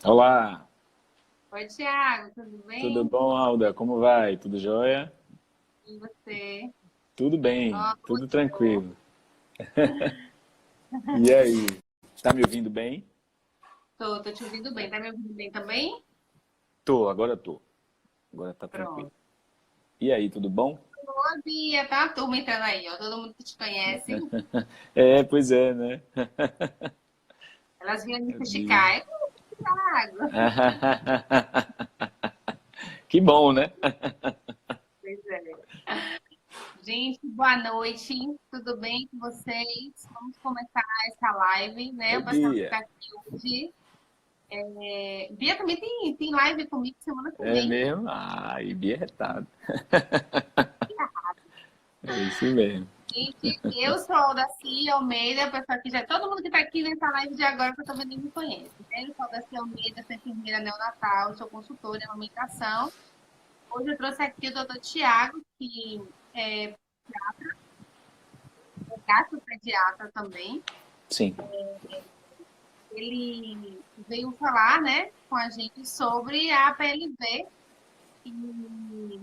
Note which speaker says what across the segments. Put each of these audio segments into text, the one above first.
Speaker 1: Olá,
Speaker 2: Oi, Thiago, tudo
Speaker 1: tudo
Speaker 2: bem?
Speaker 1: bom, Alda? Como vai? Tudo jóia?
Speaker 2: E você?
Speaker 1: Tudo bem,
Speaker 2: Ó,
Speaker 1: tudo
Speaker 2: gostou?
Speaker 1: tranquilo. E aí, tá me ouvindo bem?
Speaker 2: Tô te ouvindo bem. Tá me ouvindo bem também?
Speaker 1: Tô, agora tô. Agora tá tranquilo.
Speaker 2: Pronto.
Speaker 1: E aí, tudo bom?
Speaker 2: Boa, Bia, tá a turma entrando aí, ó. Todo mundo que te conhece.
Speaker 1: É, pois é, né?
Speaker 2: Elas vieram me
Speaker 1: Eu vi.
Speaker 2: criticar. É como Thiago.
Speaker 1: Que bom, né?
Speaker 2: Pois é. Gente, boa noite. Tudo bem com vocês? Vamos começar essa live, né?
Speaker 1: Oi,
Speaker 2: O pessoal que
Speaker 1: Bia.
Speaker 2: tá aqui hoje. Bia também tem live comigo semana que
Speaker 1: É
Speaker 2: vem.
Speaker 1: mesmo? Ah, e Bia é retada. É isso mesmo.
Speaker 2: Gente, eu sou a Aldaci Almeida, pessoal que já, todo mundo que está aqui nessa live de agora, que eu também nem me conhece, né? Eu sou a Aldaci Almeida, sou enfermeira neonatal, sou consultora em amamentação. Hoje eu trouxe aqui o doutor Tiago, que é gastropediatra também.
Speaker 1: Sim.
Speaker 2: Ele veio falar, né, com a gente sobre a PLV e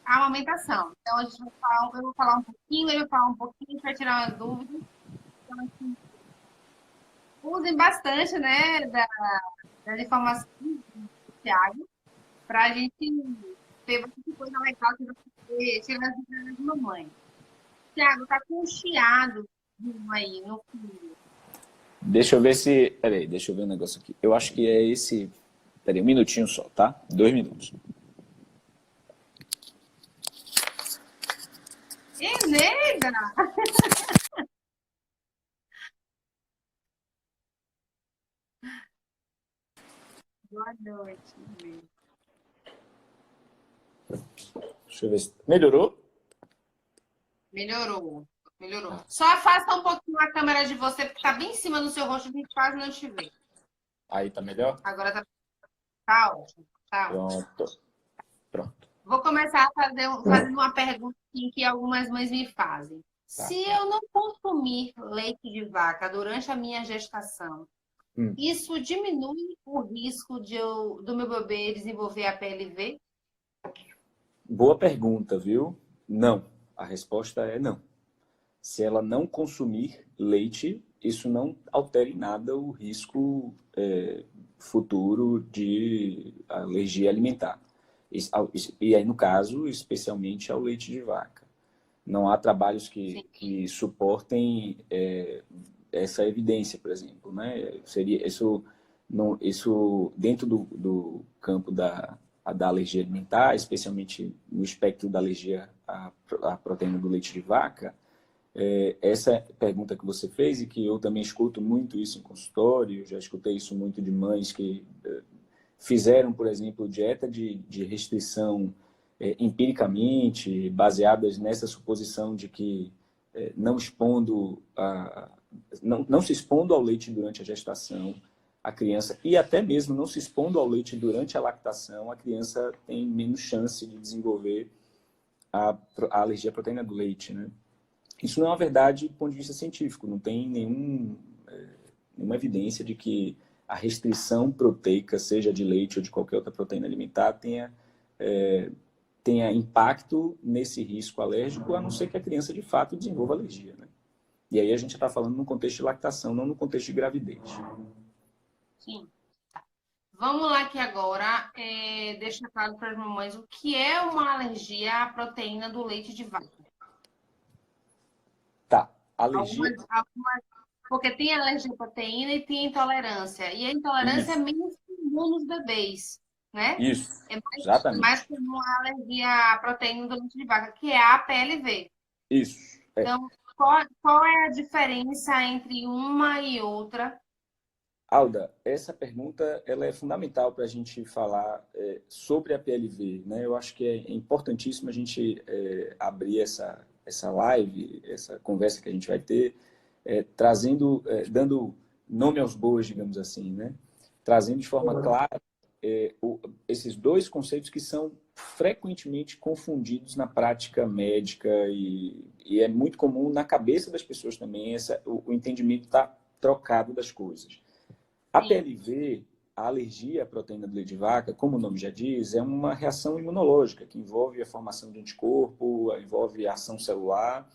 Speaker 2: a amamentação. Então, a gente vai falar, eu vou falar um pouquinho, ele vai falar um pouquinho, a gente vai tirar umas dúvidas. Então, assim, usem bastante, né, das informações do Thiago, para a gente ter bastante coisa legal que você tirar as dúvidas da mamãe. Thiago, tá com um chiado aí no fio.
Speaker 1: Deixa eu ver se. Peraí, deixa eu ver um negócio aqui. Eu acho que é esse. Peraí, um minutinho só, tá? 2 minutos.
Speaker 2: Ê, nega! Boa noite, nega.
Speaker 1: Deixa eu ver se. Melhorou?
Speaker 2: Melhorou, melhorou.
Speaker 1: Tá.
Speaker 2: Só afasta um pouquinho a câmera de você, porque tá bem em cima do seu rosto, a gente quase não te vê.
Speaker 1: Aí tá melhor?
Speaker 2: Agora tá ótimo, tá ótimo.
Speaker 1: Pronto. Pronto.
Speaker 2: Vou começar fazendo uma pergunta que algumas mães me fazem.
Speaker 1: Tá.
Speaker 2: Se eu não consumir leite de vaca durante a minha gestação,
Speaker 1: Hum.
Speaker 2: isso diminui o risco do meu bebê desenvolver a PLV?
Speaker 1: Boa pergunta, viu? Não. A resposta é não. Se ela não consumir leite, isso não altera em nada o risco futuro de alergia alimentar. E aí, no caso, especialmente ao leite de vaca. Não há trabalhos
Speaker 2: Sim,
Speaker 1: que suportem essa evidência, por exemplo, né? Seria isso, não, isso dentro do campo da alergia alimentar, especialmente no espectro da alergia à proteína do leite de vaca. Essa pergunta que você fez e que eu também escuto muito isso em consultório, já escutei isso muito de mães que fizeram, por exemplo, dieta de restrição empiricamente, baseadas nessa suposição de que não expondo não se expondo ao leite durante a gestação, a criança, e até mesmo não se expondo ao leite durante a lactação, a criança tem menos chance de desenvolver a alergia à proteína do leite, né? Isso não é uma verdade do ponto de vista científico, não tem nenhuma evidência de que a restrição proteica, seja de leite ou de qualquer outra proteína alimentar, tenha impacto nesse risco alérgico, a não ser que a criança de fato desenvolva alergia. Né? E aí a gente está falando no contexto de lactação, não no contexto de gravidez.
Speaker 2: sim. Vamos lá que agora deixa claro para as mamães o que é uma alergia à proteína do leite de vaca.
Speaker 1: Tá, alergia,
Speaker 2: Algumas, porque tem alergia à proteína e tem intolerância. E a intolerância é
Speaker 1: isso,
Speaker 2: menos comum nos bebês, né?
Speaker 1: isso,
Speaker 2: Mais
Speaker 1: exatamente,
Speaker 2: comum a alergia à proteína do leite de vaca, que é a PLV.
Speaker 1: isso.
Speaker 2: Então, qual é a diferença entre uma e outra?
Speaker 1: Alda, essa pergunta ela é fundamental para a gente falar sobre a PLV. Né? Eu acho que é importantíssimo a gente abrir essa live, essa conversa que a gente vai ter, dando nome aos bois, digamos assim, né? Trazendo de forma clara esses dois conceitos que são frequentemente confundidos na prática médica e é muito comum na cabeça das pessoas também o entendimento está trocado das coisas. A
Speaker 2: Sim,
Speaker 1: PLV a alergia à proteína do leite de vaca, como o nome já diz, é uma reação imunológica que envolve a formação de anticorpo, envolve a ação celular,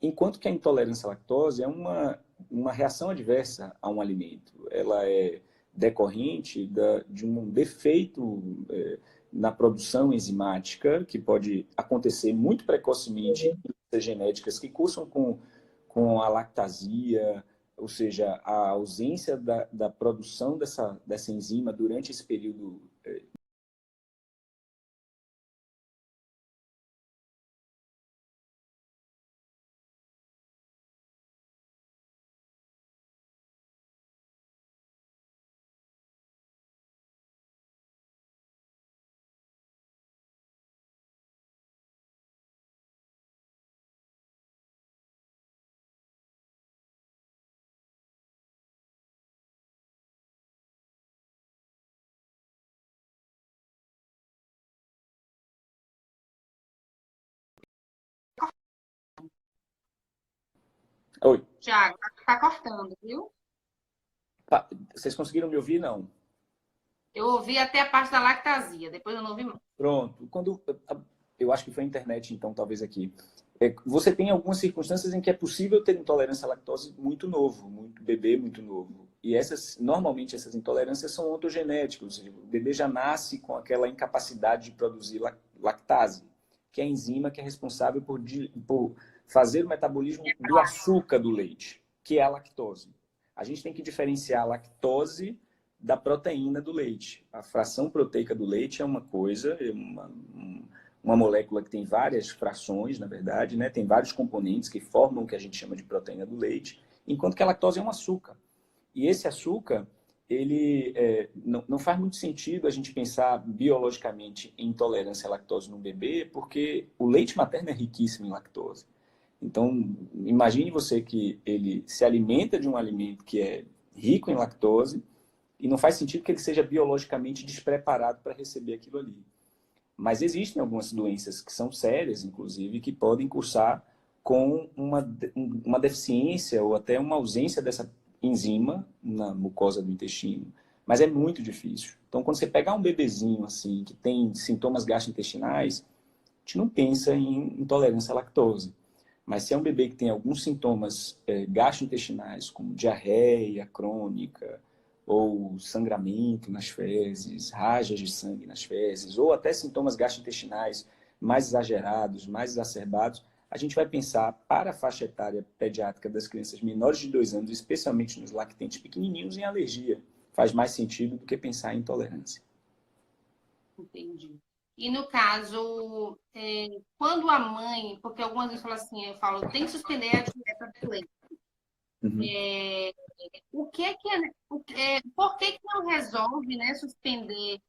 Speaker 1: enquanto que a intolerância à lactose é uma reação adversa a um alimento. Ela é decorrente de um defeito na produção enzimática, que pode acontecer muito precocemente em doenças genéticas que cursam com a lactasia, ou seja, a ausência da produção dessa enzima durante esse período. Oi.
Speaker 2: Tiago, tá cortando, viu?
Speaker 1: Vocês conseguiram me ouvir? Não.
Speaker 2: Eu ouvi até a parte da lactasia, depois eu não ouvi mais.
Speaker 1: Pronto. Eu acho que foi a internet, então, talvez aqui. Você tem algumas circunstâncias em que é possível ter intolerância à lactose muito novo, muito bebê muito novo. E normalmente essas intolerâncias são ontogenéticas, ou seja, o bebê já nasce com aquela incapacidade de produzir lactase, que é a enzima que é responsável por fazer o metabolismo do açúcar do leite, que é a lactose. A gente tem que diferenciar a lactose da proteína do leite. A fração proteica do leite é uma coisa, uma molécula que tem várias frações, na verdade, né? Tem vários componentes que formam o que a gente chama de proteína do leite, enquanto que a lactose é um açúcar. E esse açúcar, ele não faz muito sentido a gente pensar biologicamente em intolerância à lactose no bebê, porque o leite materno é riquíssimo em lactose. Então, imagine você que ele se alimenta de um alimento que é rico em lactose e não faz sentido que ele seja biologicamente despreparado para receber aquilo ali. Mas existem algumas doenças que são sérias, inclusive, que podem cursar com uma deficiência ou até uma ausência dessa enzima na mucosa do intestino. Mas é muito difícil. Então, quando você pegar um bebezinho assim, que tem sintomas gastrointestinais, a gente não pensa em intolerância à lactose. Mas se é um bebê que tem alguns sintomas gastrointestinais, como diarreia crônica, ou sangramento nas fezes, rajas de sangue nas fezes, ou até sintomas gastrointestinais mais exagerados, mais exacerbados, a gente vai pensar para a faixa etária pediátrica das crianças menores de 2 anos, especialmente nos lactentes pequenininhos, em alergia. Faz mais sentido do que pensar em intolerância.
Speaker 2: Entendi. E no caso, quando a mãe, porque algumas vezes eu falo, tem que suspender a dieta do leite.
Speaker 1: Uhum.
Speaker 2: Por que não resolve, né, suspender,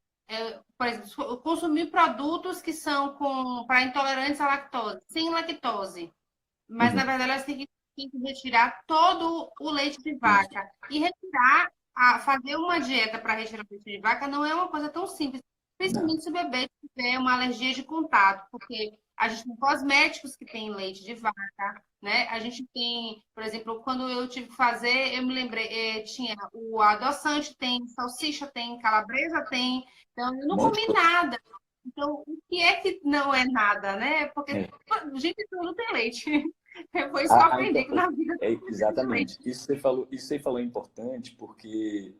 Speaker 2: por exemplo, consumir produtos que são para intolerantes à lactose, sem lactose, mas na verdade elas têm que retirar todo o leite de vaca. E fazer uma dieta para retirar o leite de vaca não é uma coisa tão simples, principalmente se o bebê tiver uma alergia de contato, porque a gente tem cosméticos que têm leite de vaca, né? A gente tem, por exemplo, quando eu tive que fazer, eu me lembrei, tinha o adoçante, tem salsicha, tem calabresa, tem. Então, eu não comi nada. Então, o que é que não é nada, né? Porque, gente, tudo tem leite. Foi isso que eu aprendi na vida.
Speaker 1: Exatamente. Isso você falou é importante, porque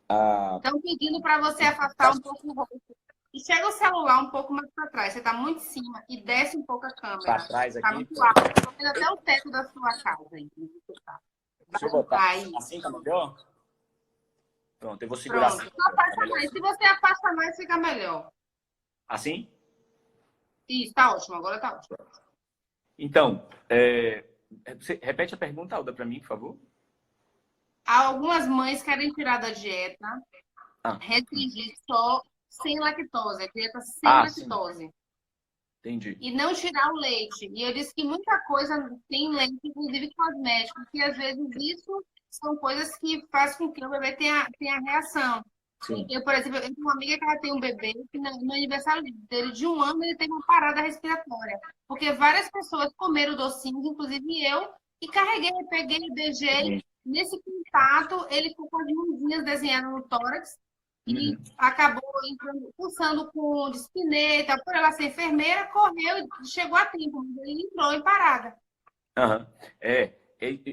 Speaker 2: estão pedindo para você afastar um pouco o rosto. E chega o celular um pouco mais para trás. Você está muito em cima e desce um pouco a câmera.
Speaker 1: Para trás aqui.
Speaker 2: Está muito alto. Estou vendo até o teto da sua casa.
Speaker 1: Deixa eu botar. Aí. Assim tá melhor? Pronto, eu vou segurar.
Speaker 2: Pronto. Assim. Afasta mais. Se você afasta mais, fica melhor.
Speaker 1: Assim?
Speaker 2: Isso, está ótimo. Agora está ótimo.
Speaker 1: Então, você repete a pergunta, Alda, para mim, por favor.
Speaker 2: Algumas mães querem tirar da dieta, restringir só sem lactose, a dieta sem lactose. Sim.
Speaker 1: Entendi.
Speaker 2: E não tirar o leite. E eu disse que muita coisa tem leite, inclusive cosméticos, que às vezes isso são coisas que fazem com que o bebê tenha reação. Sim. Eu, por exemplo, eu tenho uma amiga que ela tem um bebê que no aniversário dele de 1 ano ele teve uma parada respiratória. Porque várias pessoas comeram docinhos, inclusive eu, e carreguei, peguei, beijei. Nesse contato, ele ficou com as mãozinhas desenhando no tórax e
Speaker 1: Uhum.
Speaker 2: acabou entrando, pulsando com dispneia e tal. Por ela ser enfermeira, correu e chegou a tempo, mas ele entrou em parada.
Speaker 1: Aham.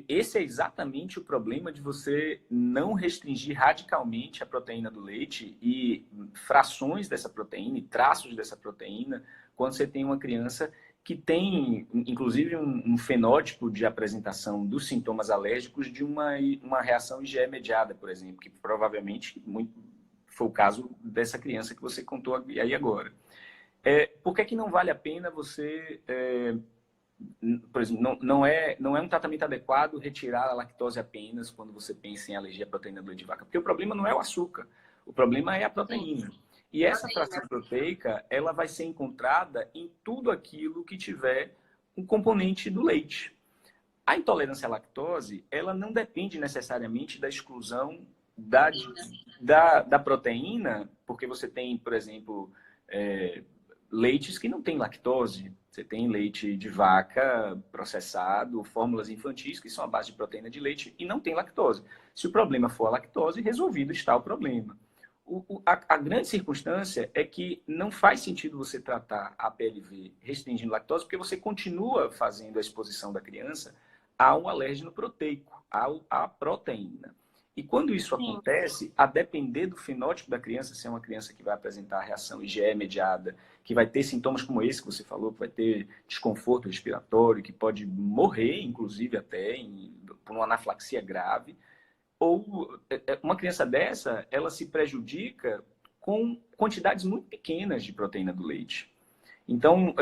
Speaker 1: Esse é exatamente o problema de você não restringir radicalmente a proteína do leite e frações dessa proteína e traços dessa proteína quando você tem uma criança que tem, inclusive, um fenótipo de apresentação dos sintomas alérgicos de uma reação IgE mediada, por exemplo, que provavelmente foi o caso dessa criança que você contou aí agora. Por que não vale a pena você por exemplo, não é um tratamento adequado retirar a lactose apenas quando você pensa em alergia à proteína do leite de vaca? Porque o problema não é o açúcar, o problema é a
Speaker 2: Sim,
Speaker 1: proteína. E essa
Speaker 2: proteína.
Speaker 1: fração proteica, ela vai ser encontrada em tudo aquilo que tiver um componente do leite. A intolerância à lactose, ela não depende necessariamente da exclusão da,
Speaker 2: Proteína.
Speaker 1: da proteína, porque você tem, por exemplo, leites que não têm lactose. Você tem leite de vaca processado, fórmulas infantis que são a base de proteína de leite e não tem lactose. Se o problema for a lactose, resolvido está o problema. A grande circunstância é que não faz sentido você tratar a PLV restringindo lactose, porque você continua fazendo a exposição da criança a um alérgeno proteico, à proteína. E quando isso
Speaker 2: Sim.
Speaker 1: acontece, a depender do fenótipo da criança, se é uma criança que vai apresentar reação IgE mediada, que vai ter sintomas como esse que você falou, que vai ter desconforto respiratório, que pode morrer, inclusive, até por uma anafilaxia grave, ou uma criança dessa, ela se prejudica com quantidades muito pequenas de proteína do leite. Então,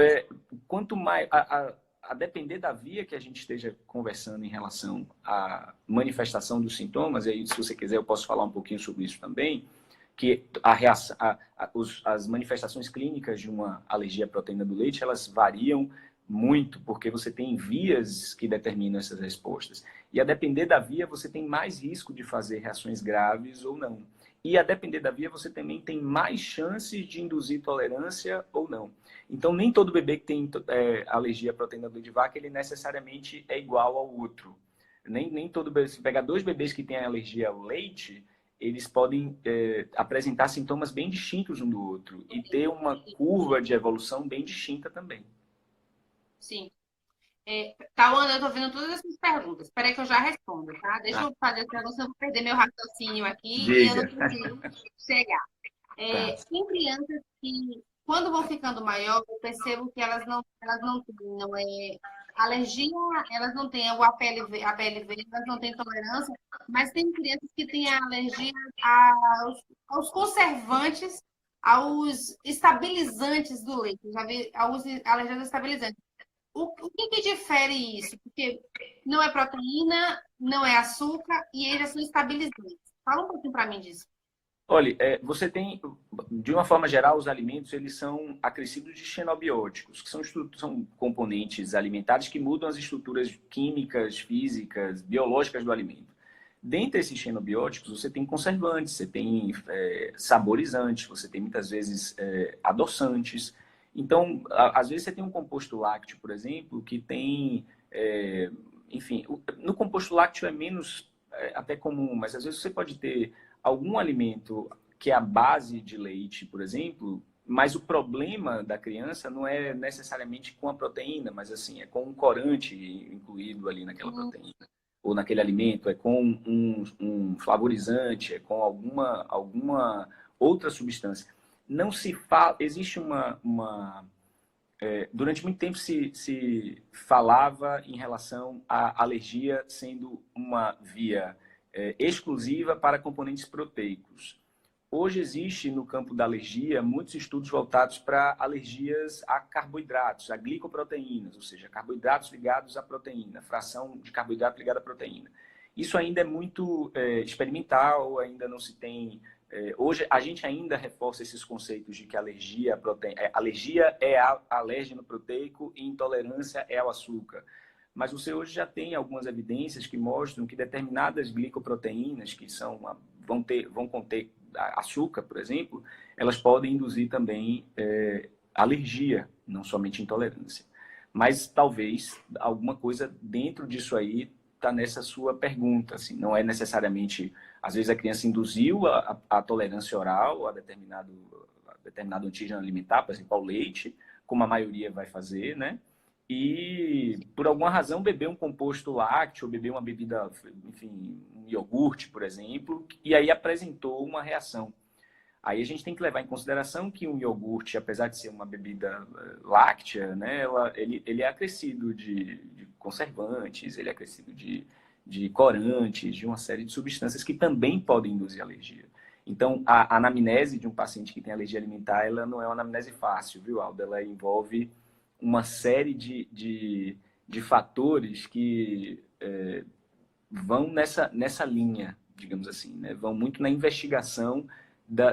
Speaker 1: quanto mais, a depender da via que a gente esteja conversando em relação à manifestação dos sintomas, e aí, se você quiser, eu posso falar um pouquinho sobre isso também, que as manifestações clínicas de uma alergia à proteína do leite, elas variam muito, porque você tem vias que determinam essas respostas. E a depender da via, você tem mais risco de fazer reações graves ou não. E a depender da via, você também tem mais chances de induzir tolerância ou não. Então, nem todo bebê que tem alergia à proteína do leite de vaca, ele necessariamente é igual ao outro. Nem todo bebê, se pegar dois bebês que têm alergia ao leite, eles podem apresentar sintomas bem distintos um do outro e ter uma curva de evolução bem distinta também.
Speaker 2: Sim. Tauana, eu tô vendo todas essas perguntas. Espera aí que eu já respondo, tá? Deixa
Speaker 1: Tá?
Speaker 2: eu fazer as perguntas, eu vou perder meu raciocínio aqui e eu não
Speaker 1: Diga.
Speaker 2: consigo chegar.
Speaker 1: Tá.
Speaker 2: Tem crianças que, quando vão ficando maior, eu percebo que elas não têm, não é, alergia, elas não têm o APLV, elas não têm tolerância, mas tem crianças que têm alergia aos conservantes, aos estabilizantes do leite. Já vi aos alergias aos estabilizantes. O que difere isso? Porque não é proteína, não é açúcar e eles são estabilizantes. Fala um pouquinho para mim disso.
Speaker 1: Olha, você tem, de uma forma geral, os alimentos eles são acrescidos de xenobióticos, que são componentes alimentares que mudam as estruturas químicas, físicas, biológicas do alimento. Dentre esses xenobióticos, você tem conservantes, você tem saborizantes, você tem muitas vezes adoçantes. Então, às vezes você tem um composto lácteo, por exemplo, que tem, enfim, no composto lácteo é menos até comum, mas às vezes você pode ter algum alimento que é a base de leite, por exemplo, mas o problema da criança não é necessariamente com a proteína, mas assim, é com um corante incluído ali naquela proteína ou naquele alimento, é com um flavorizante, é com alguma outra substância. Não se fala, existe durante muito tempo se falava em relação à alergia sendo uma via exclusiva para componentes proteicos. Hoje existe no campo da alergia muitos estudos voltados para alergias a carboidratos, a glicoproteínas, ou seja, carboidratos ligados à proteína, fração de carboidrato ligada à proteína. Isso ainda é muito experimental, ainda não se tem. Hoje a gente ainda reforça esses conceitos de que alergia é alérgeno proteico e intolerância é ao açúcar. Mas você hoje já tem algumas evidências que mostram que determinadas glicoproteínas, que vão conter açúcar, por exemplo, elas podem induzir também alergia, não somente intolerância. Mas talvez alguma coisa dentro disso aí tá nessa sua pergunta, assim, não é necessariamente, às vezes a criança induziu a tolerância oral a determinado antígeno alimentar, por exemplo, ao leite, como a maioria vai fazer, né? E por alguma razão beber um composto lácteo, beber uma bebida, enfim, um iogurte, por exemplo, e aí apresentou uma reação. Aí a gente tem que levar em consideração que um iogurte, apesar de ser uma bebida láctea, né, ele é acrescido de conservantes, ele é acrescido de corantes, de uma série de substâncias que também podem induzir alergia. Então, a anamnese de um paciente que tem alergia alimentar, ela não é uma anamnese fácil, viu, Aldo? Ela envolve uma série de fatores que vão nessa linha, digamos assim, né? Vão muito na investigação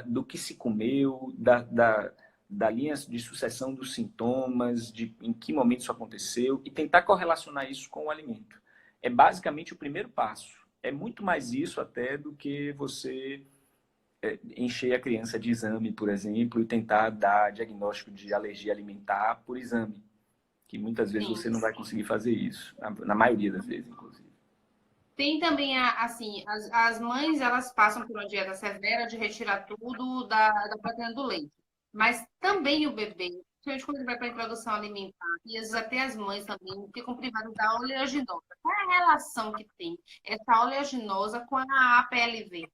Speaker 1: do que se comeu, da linha de sucessão dos sintomas, de em que momento isso aconteceu, e tentar correlacionar isso com o alimento. É basicamente o primeiro passo. É muito mais isso até do que você encher a criança de exame, por exemplo, e tentar dar diagnóstico de alergia alimentar por exame, que muitas vezes
Speaker 2: Sim.
Speaker 1: você não vai conseguir fazer isso, na maioria das vezes, inclusive.
Speaker 2: Tem também, assim, as mães, elas passam por uma dieta severa de retirar tudo da proteína do leite. Mas também o bebê, principalmente quando ele vai para a introdução alimentar, e às vezes até as mães também ficam privadas da oleaginosa. Qual é a relação que tem essa oleaginosa com a APLV?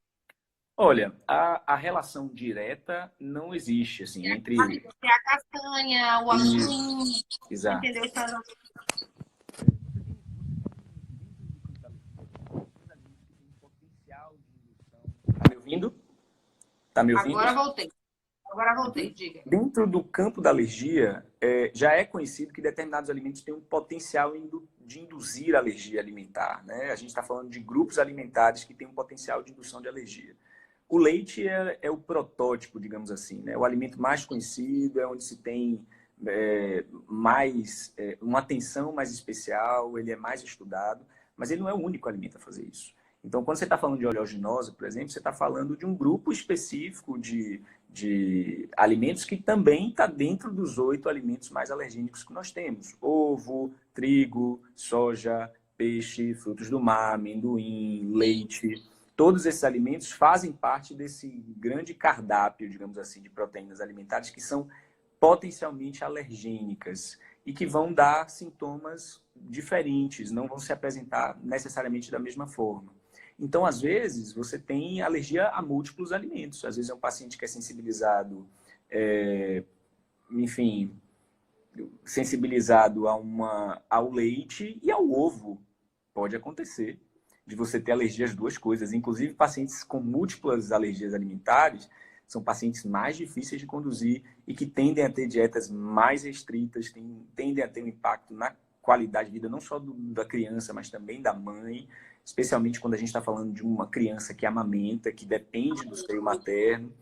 Speaker 1: Olha, a relação direta não existe, assim, entre...
Speaker 2: É a castanha, o amendoim,
Speaker 1: Exato.
Speaker 2: entendeu? Então,
Speaker 1: Tá me ouvindo? Tá me ouvindo?
Speaker 2: agora voltei. Agora voltei, diga.
Speaker 1: Dentro do campo da alergia, já é conhecido que determinados alimentos têm um potencial de induzir alergia alimentar, né? A gente está falando de grupos alimentares que têm um potencial de indução de alergia. O leite é o protótipo, digamos assim, né? O alimento mais conhecido, é onde se tem uma atenção mais especial, ele é mais estudado, mas ele não é o único alimento a fazer isso. Então, quando você está falando de oleaginosa, por exemplo, você está falando de um grupo específico de alimentos que também está dentro dos 8 alimentos mais alergênicos que nós temos. Ovo, trigo, soja, peixe, frutos do mar, amendoim, leite. Todos esses alimentos fazem parte desse grande cardápio, digamos assim, de proteínas alimentares que são potencialmente alergênicas e que vão dar sintomas diferentes, não vão se apresentar necessariamente da mesma forma. Então, às vezes, você tem alergia a múltiplos alimentos. Às vezes é um paciente que é sensibilizado, enfim, sensibilizado ao leite e ao ovo. Pode acontecer de você ter alergia às duas coisas. Inclusive, pacientes com múltiplas alergias alimentares são pacientes mais difíceis de conduzir e que tendem a ter dietas mais restritas, tendem a ter um impacto na qualidade de vida, não só da criança, mas também da mãe, especialmente quando a gente está falando de uma criança que amamenta, que depende do seio materno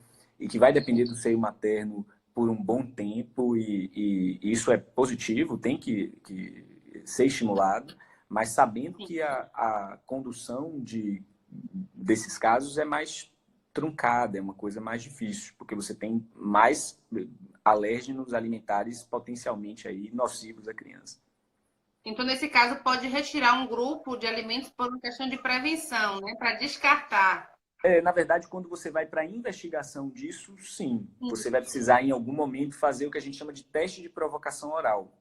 Speaker 1: e que vai depender do seio materno por um bom tempo, e isso é positivo, tem que ser estimulado, mas sabendo que a condução desses casos é mais truncada, é uma coisa mais difícil, porque você tem mais alérgenos alimentares potencialmente aí nocivos à criança.
Speaker 2: Então, nesse caso, pode retirar um grupo de alimentos por uma questão de prevenção, né? Para descartar.
Speaker 1: Na verdade, quando você vai para a investigação disso, sim. Você vai precisar, em algum momento, fazer o que a gente chama de teste de provocação oral.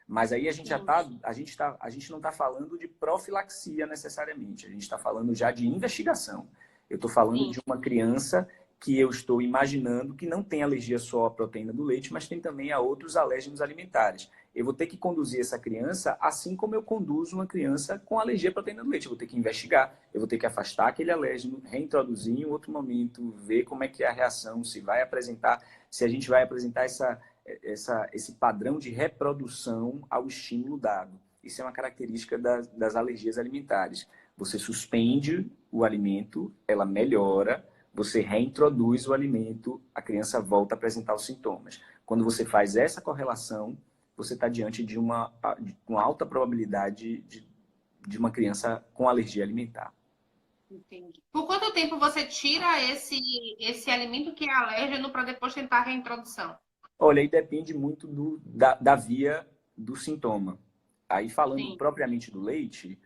Speaker 1: Mas aí a gente a gente não está falando de profilaxia necessariamente. A gente está falando já de investigação. Eu estou falando de uma criança que eu estou imaginando que não tem alergia só à proteína do leite, mas tem também a outros alérgenos alimentares. Eu vou ter que conduzir essa criança assim como eu conduzo uma criança com alergia à proteína do leite. Eu vou ter que investigar, eu vou ter que afastar aquele alérgeno, reintroduzir em outro momento, ver como é que é a reação, se a gente vai apresentar esse padrão de reprodução ao estímulo dado. Isso é uma característica das alergias alimentares. Você suspende o alimento, ela melhora, você reintroduz o alimento, a criança volta a apresentar os sintomas. Quando você faz essa correlação, você está diante de uma alta probabilidade de uma criança com alergia alimentar.
Speaker 2: Entendi. Por quanto tempo você tira esse alimento que é alérgeno para depois tentar a reintrodução?
Speaker 1: Olha, aí depende muito da via do sintoma. Aí falando propriamente do leite,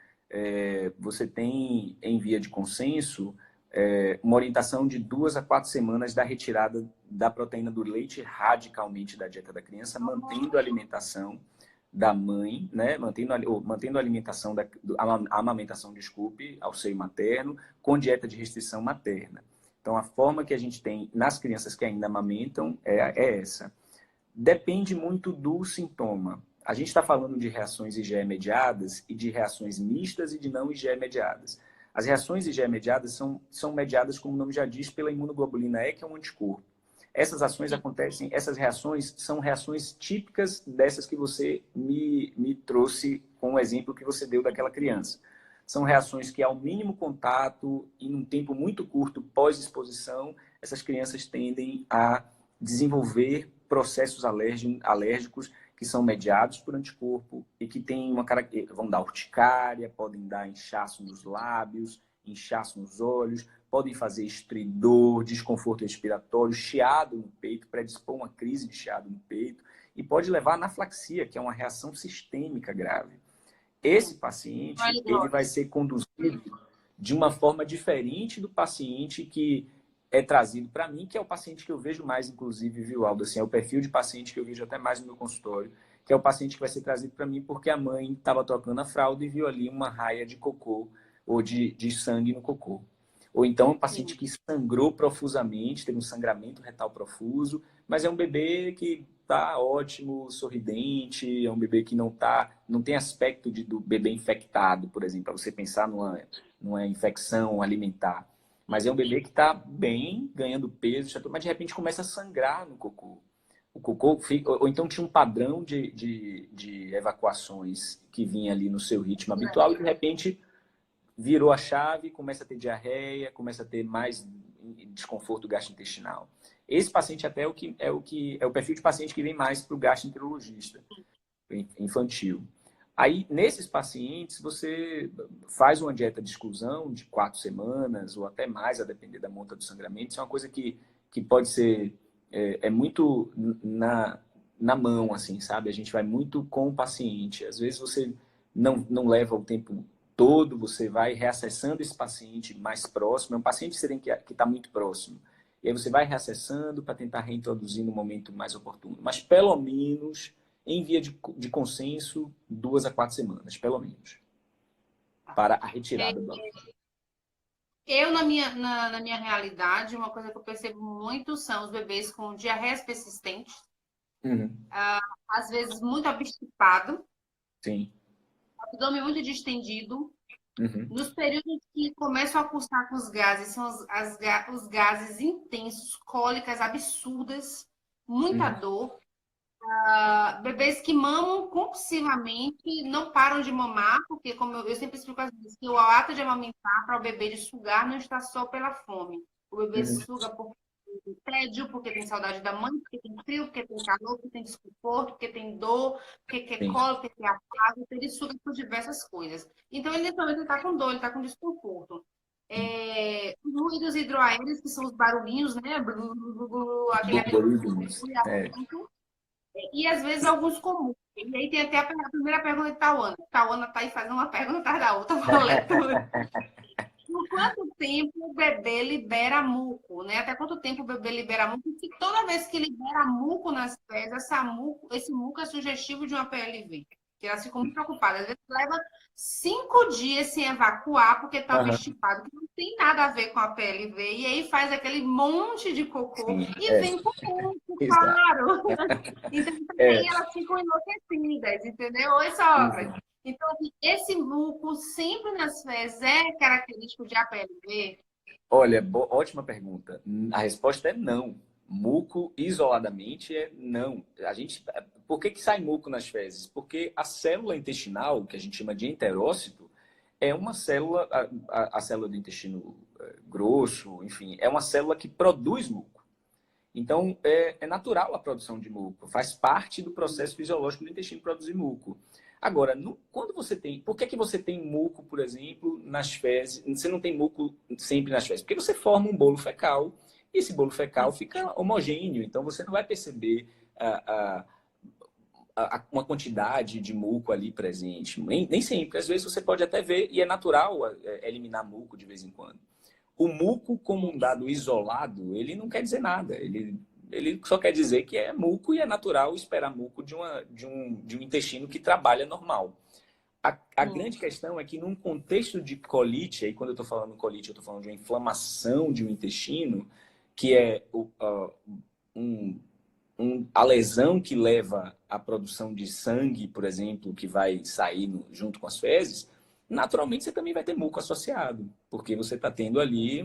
Speaker 1: você tem, em via de consenso, uma orientação de 2 a 4 semanas da retirada da proteína do leite radicalmente da dieta da criança, mantendo a alimentação da mãe, né? Mantendo a alimentação, a amamentação, desculpe, ao seio materno, com dieta de restrição materna. Então, a forma que a gente tem nas crianças que ainda amamentam é essa. Depende muito do sintoma. A gente está falando de reações IgE mediadas e de reações mistas e de não IgE mediadas. As reações IgE mediadas são mediadas, como o nome já diz, pela imunoglobulina E, que é um anticorpo. Essas ações acontecem, essas reações são reações típicas dessas que você me trouxe com o exemplo que você deu daquela criança. São reações que, ao mínimo contato, em um tempo muito curto pós-exposição, essas crianças tendem a desenvolver processos alérgicos que são mediados por anticorpo e que têm vão dar urticária, podem dar inchaço nos lábios, inchaço nos olhos, podem fazer estridor, desconforto respiratório, chiado no peito, predispor uma crise de chiado no peito e pode levar à anafilaxia, que é uma reação sistêmica grave. Esse paciente, ele vai ser conduzido de uma forma diferente do paciente que é trazido para mim, que é o paciente que eu vejo mais, inclusive, viu, Aldo? Assim, é o perfil de paciente que eu vejo até mais no meu consultório, que é o paciente que vai ser trazido para mim porque a mãe estava trocando a fralda e viu ali uma raia de cocô ou de sangue no cocô. Ou então um paciente que sangrou profusamente, teve um sangramento retal profuso, mas é um bebê que está ótimo, sorridente, é um bebê que não tem aspecto do bebê infectado, por exemplo, para você pensar numa infecção alimentar. Mas é um bebê que está bem, ganhando peso, mas de repente começa a sangrar no cocô. O cocô ou então tinha um padrão de evacuações que vinha ali no seu ritmo habitual e de repente virou a chave, começa a ter diarreia, começa a ter mais desconforto gastrointestinal. Esse paciente até é o perfil de paciente que vem mais para o gastroenterologista infantil. Aí, nesses pacientes, você faz uma dieta de exclusão de 4 semanas ou até mais, a depender da monta do sangramento. Isso é uma coisa que pode ser muito na mão, assim, sabe? A gente vai muito com o paciente. Às vezes você não leva o tempo todo, você vai reacessando esse paciente mais próximo. É um paciente que está muito próximo. E aí você vai reacessando para tentar reintroduzir no momento mais oportuno. Mas, pelo menos, em via de consenso, 2 a 4 semanas, pelo menos, para a retirada do alimento.
Speaker 2: Eu, na minha realidade, uma coisa que eu percebo muito são os bebês com diarreias persistentes, às vezes muito obstipado,
Speaker 1: Sim.
Speaker 2: abdômen muito distendido.
Speaker 1: Uhum.
Speaker 2: Nos períodos que começam a cursar com os gases, são os gases intensos, cólicas absurdas, muita dor. Bebês que mamam compulsivamente, não param de mamar, porque, como eu sempre explico às vezes, que o ato de amamentar para o bebê de sugar não está só pela fome. O bebê suga por tédio, porque tem saudade da mãe, porque tem frio, porque tem calor, porque tem desconforto, porque tem dor, porque quer
Speaker 1: Sim.
Speaker 2: colo, porque quer afago, então ele suga por diversas coisas. Então, ele nesse momento está com dor, ele está com desconforto. Os ruídos hidroaéreos, que são os barulhinhos, né? Blu, blu, blu, blu, aquele e às vezes alguns comuns. E aí tem até a primeira pergunta de Tauana. Tauana está aí fazendo uma pergunta atrás da outra, vou ler tudo. Por quanto tempo o bebê libera muco, né? Até quanto tempo o bebê libera muco? Porque toda vez que libera muco nas fezes, esse muco é sugestivo de uma PLV. Que elas ficam muito preocupadas. Às vezes leva 5 dias sem evacuar porque está obstipado, que não tem nada a ver com a PLV. E aí faz aquele monte de cocô e vem com muco, claro. Então também elas ficam enlouquecidas, entendeu? Oi, sogra. Então, esse muco sempre nas fezes é característico de APLV?
Speaker 1: Olha, ótima pergunta. A resposta é não. Muco isoladamente é não. Por que sai muco nas fezes? Porque a célula intestinal, que a gente chama de enterócito, é uma célula, a célula do intestino grosso, enfim, é uma célula que produz muco. Então, é natural a produção de muco, faz parte do processo fisiológico do intestino produzir muco. Agora, quando você tem... Por que você tem muco, por exemplo, nas fezes? Você não tem muco sempre nas fezes? Porque você forma um bolo fecal e esse bolo fecal fica homogêneo. Então, você não vai perceber uma quantidade de muco ali presente. Nem sempre. Às vezes você pode até ver, e é natural eliminar muco de vez em quando. O muco, como um dado isolado, ele não quer dizer nada. Ele só quer dizer que é muco e é natural esperar muco de um intestino que trabalha normal. A grande questão é que num contexto de colite, aí quando eu estou falando colite, eu estou falando de uma inflamação de um intestino, que é a lesão que leva à produção de sangue, por exemplo, que vai sair junto com as fezes, naturalmente você também vai ter muco associado, porque você está tendo ali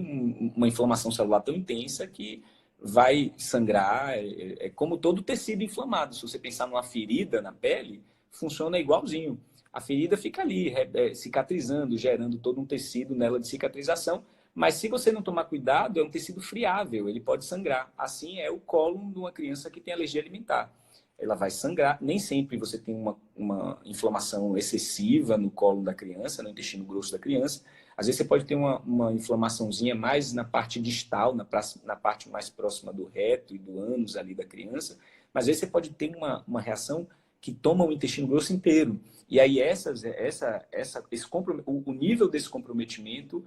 Speaker 1: uma inflamação celular tão intensa que vai sangrar. É como todo tecido inflamado. Se você pensar numa ferida na pele, funciona igualzinho. A ferida fica ali, cicatrizando, gerando todo um tecido nela de cicatrização. Mas se você não tomar cuidado, é um tecido friável, ele pode sangrar. Assim é o cólon de uma criança que tem alergia alimentar. Ela vai sangrar. Nem sempre você tem uma inflamação excessiva no cólon da criança, no intestino grosso da criança. Às vezes você pode ter uma inflamaçãozinha mais na parte distal, na parte mais próxima do reto e do ânus ali da criança. Mas às vezes você pode ter uma reação que toma o intestino grosso inteiro. E aí o nível desse comprometimento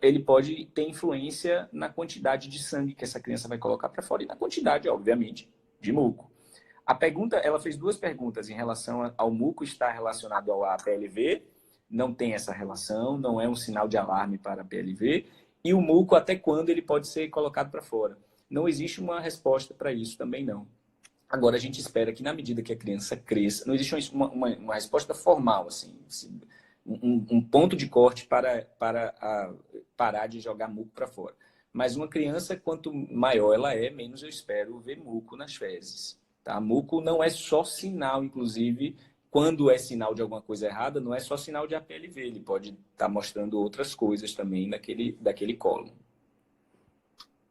Speaker 1: ele pode ter influência na quantidade de sangue que essa criança vai colocar para fora e na quantidade, obviamente, de muco. A pergunta, ela fez duas perguntas em relação ao muco estar relacionado ao APLV, não tem essa relação, não é um sinal de alarme para a PLV, e o muco até quando ele pode ser colocado para fora. Não existe uma resposta para isso também não. Agora a gente espera que na medida que a criança cresça, não existe uma resposta formal, assim, um ponto de corte para parar de jogar muco para fora. Mas uma criança, quanto maior ela é, menos eu espero ver muco nas fezes. Tá? Muco não é só sinal, inclusive, quando é sinal de alguma coisa errada, não é só sinal de APLV, ele pode estar mostrando outras coisas também daquele colo.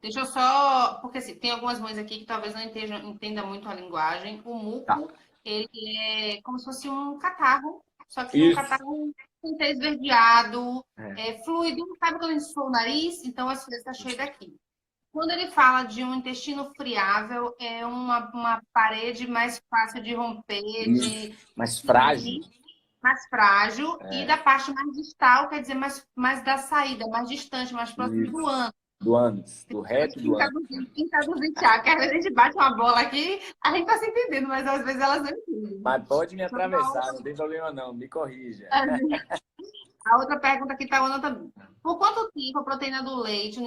Speaker 2: Deixa eu só... Porque assim, tem algumas mães aqui que talvez não entendam muito a linguagem. O muco,
Speaker 1: Tá.
Speaker 2: ele é como se fosse um catarro, só que um
Speaker 1: Isso.
Speaker 2: catarro esverdeado, fluido. Sabe quando a gente esfova o nariz? Então, as coisas estão cheias daqui. Quando ele fala de um intestino friável, é uma parede mais fácil de romper,
Speaker 1: mais frágil.
Speaker 2: mais frágil, e da parte mais distal, quer dizer, mais da saída, mais distante, mais próximo do ânus.
Speaker 1: Do ânus, do reto do ânus.
Speaker 2: Quem tá do Thiago, que às vezes a gente bate uma bola aqui, a gente tá se entendendo, mas às vezes elas não entendem.
Speaker 1: Mas pode me atravessar, não tem problema não, me corrija.
Speaker 2: A outra pergunta aqui tá Ana também. Por quanto tempo a proteína do leite,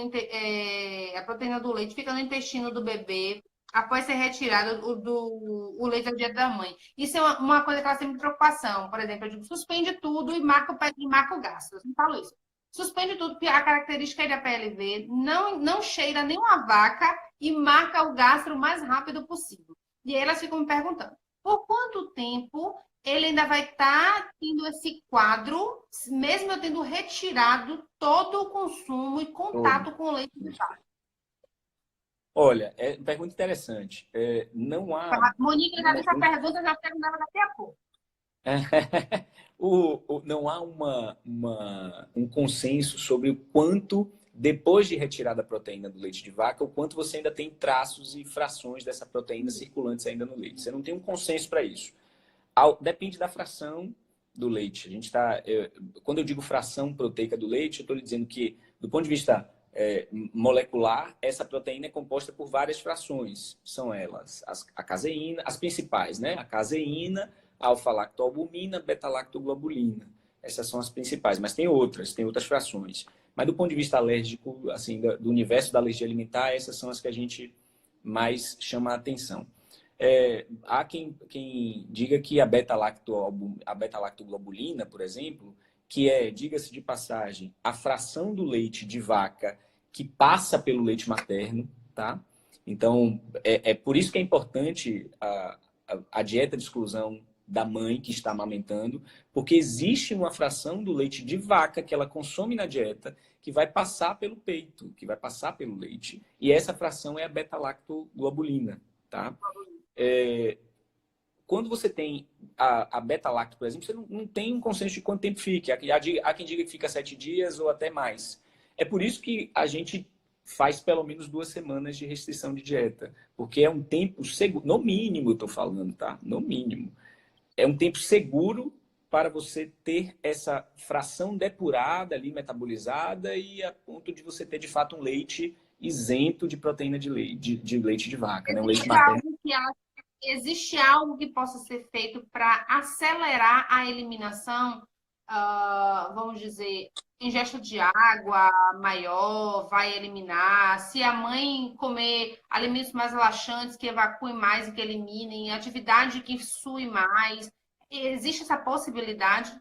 Speaker 2: fica no intestino do bebê após ser retirado o leite da dieta da mãe? Isso é uma coisa que ela tem muita preocupação. Por exemplo, eu digo, suspende tudo e marca o gasto. Eu sempre falo isso. Suspende tudo, porque a característica da PLV não cheira nenhuma vaca e marca o gastro o mais rápido possível. E aí elas ficam me perguntando, por quanto tempo ele ainda vai estar tendo esse quadro, mesmo eu tendo retirado todo o consumo e contato com o leite de vaca?
Speaker 1: Olha, pergunta interessante. Não há...
Speaker 2: Monique, já essa pergunta, já perguntava daqui a pouco.
Speaker 1: Não há um consenso sobre o quanto, depois de retirada a proteína do leite de vaca, o quanto você ainda tem traços e frações dessa proteína circulantes ainda no leite. Você não tem um consenso para isso. Depende da fração do leite. Quando eu digo fração proteica do leite, eu estou lhe dizendo que, do ponto de vista molecular, essa proteína é composta por várias frações. São elas a caseína, as principais, né? A caseína, alfa-lactoalbumina, beta-lactoglobulina. Essas são as principais, mas tem outras frações. Mas do ponto de vista alérgico, assim, do universo da alergia alimentar, essas são as que a gente mais chama a atenção. Há quem diga que a beta-lactoglobulina, por exemplo, que diga-se de passagem, a fração do leite de vaca que passa pelo leite materno, tá? Então, por isso que é importante a dieta de exclusão da mãe que está amamentando, porque existe uma fração do leite de vaca que ela consome na dieta que vai passar pelo peito, que vai passar pelo leite. E essa fração é a beta-lactoglobulina, tá? Quando você tem a beta-lacto, por exemplo, você não tem um consenso de quanto tempo fica. Há quem diga que fica 7 dias ou até mais. É por isso que a gente faz pelo menos 2 semanas de restrição de dieta. Porque é um tempo seguro, no mínimo eu estou falando, tá? No mínimo. É um tempo seguro para você ter essa fração depurada ali, metabolizada, e a ponto de você ter, de fato, um leite isento de proteína de leite de vaca, né? Um leite
Speaker 2: Existe
Speaker 1: materno.
Speaker 2: algo que, existe algo que possa ser feito para acelerar a eliminação? Vamos dizer, ingesta de água maior vai eliminar. Se a mãe comer alimentos mais relaxantes, que evacuem mais e que eliminem. Atividade que sue mais. Existe essa possibilidade?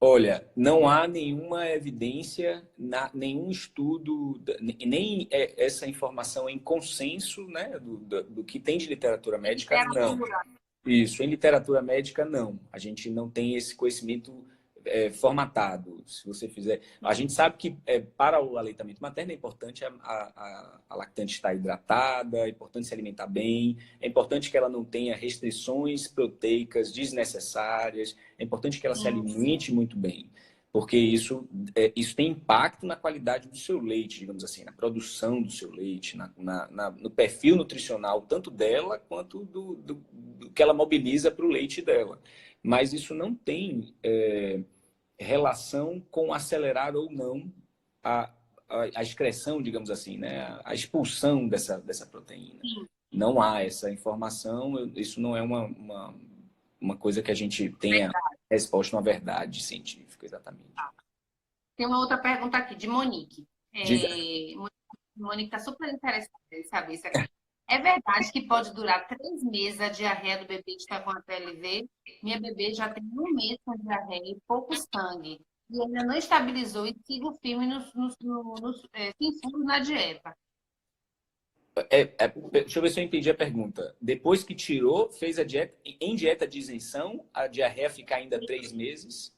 Speaker 1: Olha, não há nenhuma evidência, nenhum estudo, nem essa informação em consenso, né, do que tem de literatura médica, não.
Speaker 2: Literatura.
Speaker 1: Isso, em literatura médica, não. A gente não tem esse conhecimento formatado. Se você fizer. A gente sabe que para o aleitamento materno é importante a lactante estar hidratada, é importante se alimentar bem, é importante que ela não tenha restrições proteicas desnecessárias, é importante que ela se alimente muito bem. Porque isso tem impacto na qualidade do seu leite, digamos assim, na produção do seu leite, no perfil nutricional, tanto dela quanto do que ela mobiliza para o leite dela. Mas isso não tem relação com acelerar ou não a excreção, digamos assim, né? A expulsão dessa proteína. Não há essa informação, isso não é uma coisa que a gente tenha resposta, uma verdade científica, exatamente.
Speaker 2: Tem uma outra pergunta aqui, de Monique.
Speaker 1: Diga.
Speaker 2: Monique está super interessada em saber isso aqui. É verdade que pode durar 3 meses a diarreia do bebê que está com a PLV? Minha bebê já tem 1 mês com diarreia e pouco sangue. E ainda não estabilizou e sigo firme sem furos na dieta.
Speaker 1: Deixa eu ver se eu entendi a pergunta. Depois que tirou, fez a dieta, em dieta de isenção, a diarreia fica ainda 3 meses?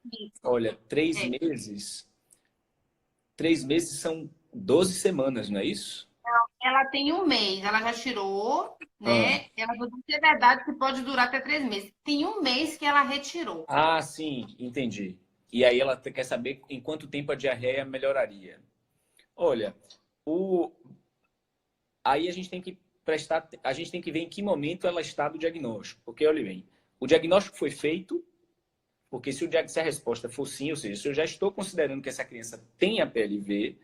Speaker 2: Isso.
Speaker 1: Olha, 3 meses. 3 meses são 12 semanas, não é isso?
Speaker 2: Ela tem 1 mês, ela já tirou, né? Ela falou que é verdade que pode durar até 3 meses. Tem 1 mês que ela retirou.
Speaker 1: Ah, sim, entendi. E aí ela quer saber em quanto tempo a diarreia melhoraria. Olha, aí a gente tem que a gente tem que ver em que momento ela está do diagnóstico. Porque, olha bem, o diagnóstico foi feito, porque se a resposta for sim, ou seja, se eu já estou considerando que essa criança tem a PLV,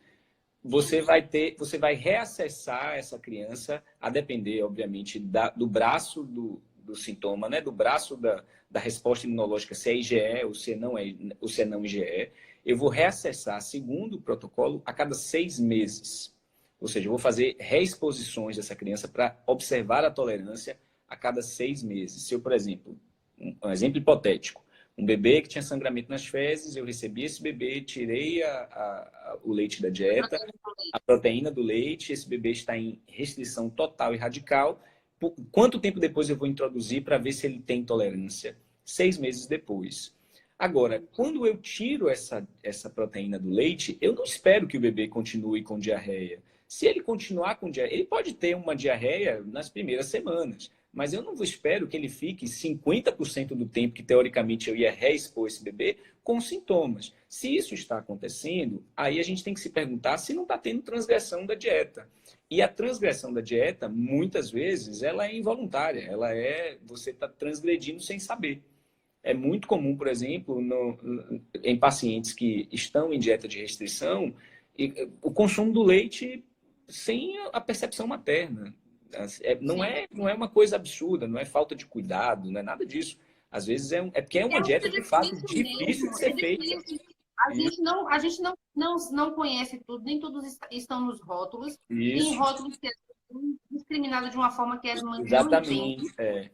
Speaker 1: você vai reacessar essa criança, a depender, obviamente, do braço do sintoma, né? Do braço da resposta imunológica, se é IgE ou se não é, ou se é não IgE. Eu vou reacessar, segundo o protocolo, a cada 6 meses. Ou seja, eu vou fazer reexposições dessa criança para observar a tolerância a cada 6 meses. Se eu, por exemplo, um exemplo hipotético, um bebê que tinha sangramento nas fezes, eu recebi esse bebê, tirei o leite da dieta, a proteína do leite, esse bebê está em restrição total e radical. Quanto tempo depois eu vou introduzir para ver se ele tem tolerância? 6 meses depois. Agora, quando eu tiro essa proteína do leite, eu não espero que o bebê continue com diarreia. Se ele continuar com diarreia, ele pode ter uma diarreia nas primeiras semanas, mas eu não espero que ele fique 50% do tempo que, teoricamente, eu ia reexpor esse bebê com sintomas. Se isso está acontecendo, aí a gente tem que se perguntar se não está tendo transgressão da dieta. E a transgressão da dieta, muitas vezes, ela é involuntária. Você está transgredindo sem saber. É muito comum, por exemplo, em pacientes que estão em dieta de restrição, o consumo do leite sem a percepção materna. Não é uma coisa absurda, não é falta de cuidado, não é nada disso. Às vezes é porque é uma dieta, de fato, difícil de ser feita.
Speaker 2: A gente não conhece tudo, nem todos estão nos rótulos.
Speaker 1: Isso.
Speaker 2: Tem rótulos que é discriminado de uma forma que as mães
Speaker 1: Exatamente.
Speaker 2: não entendem.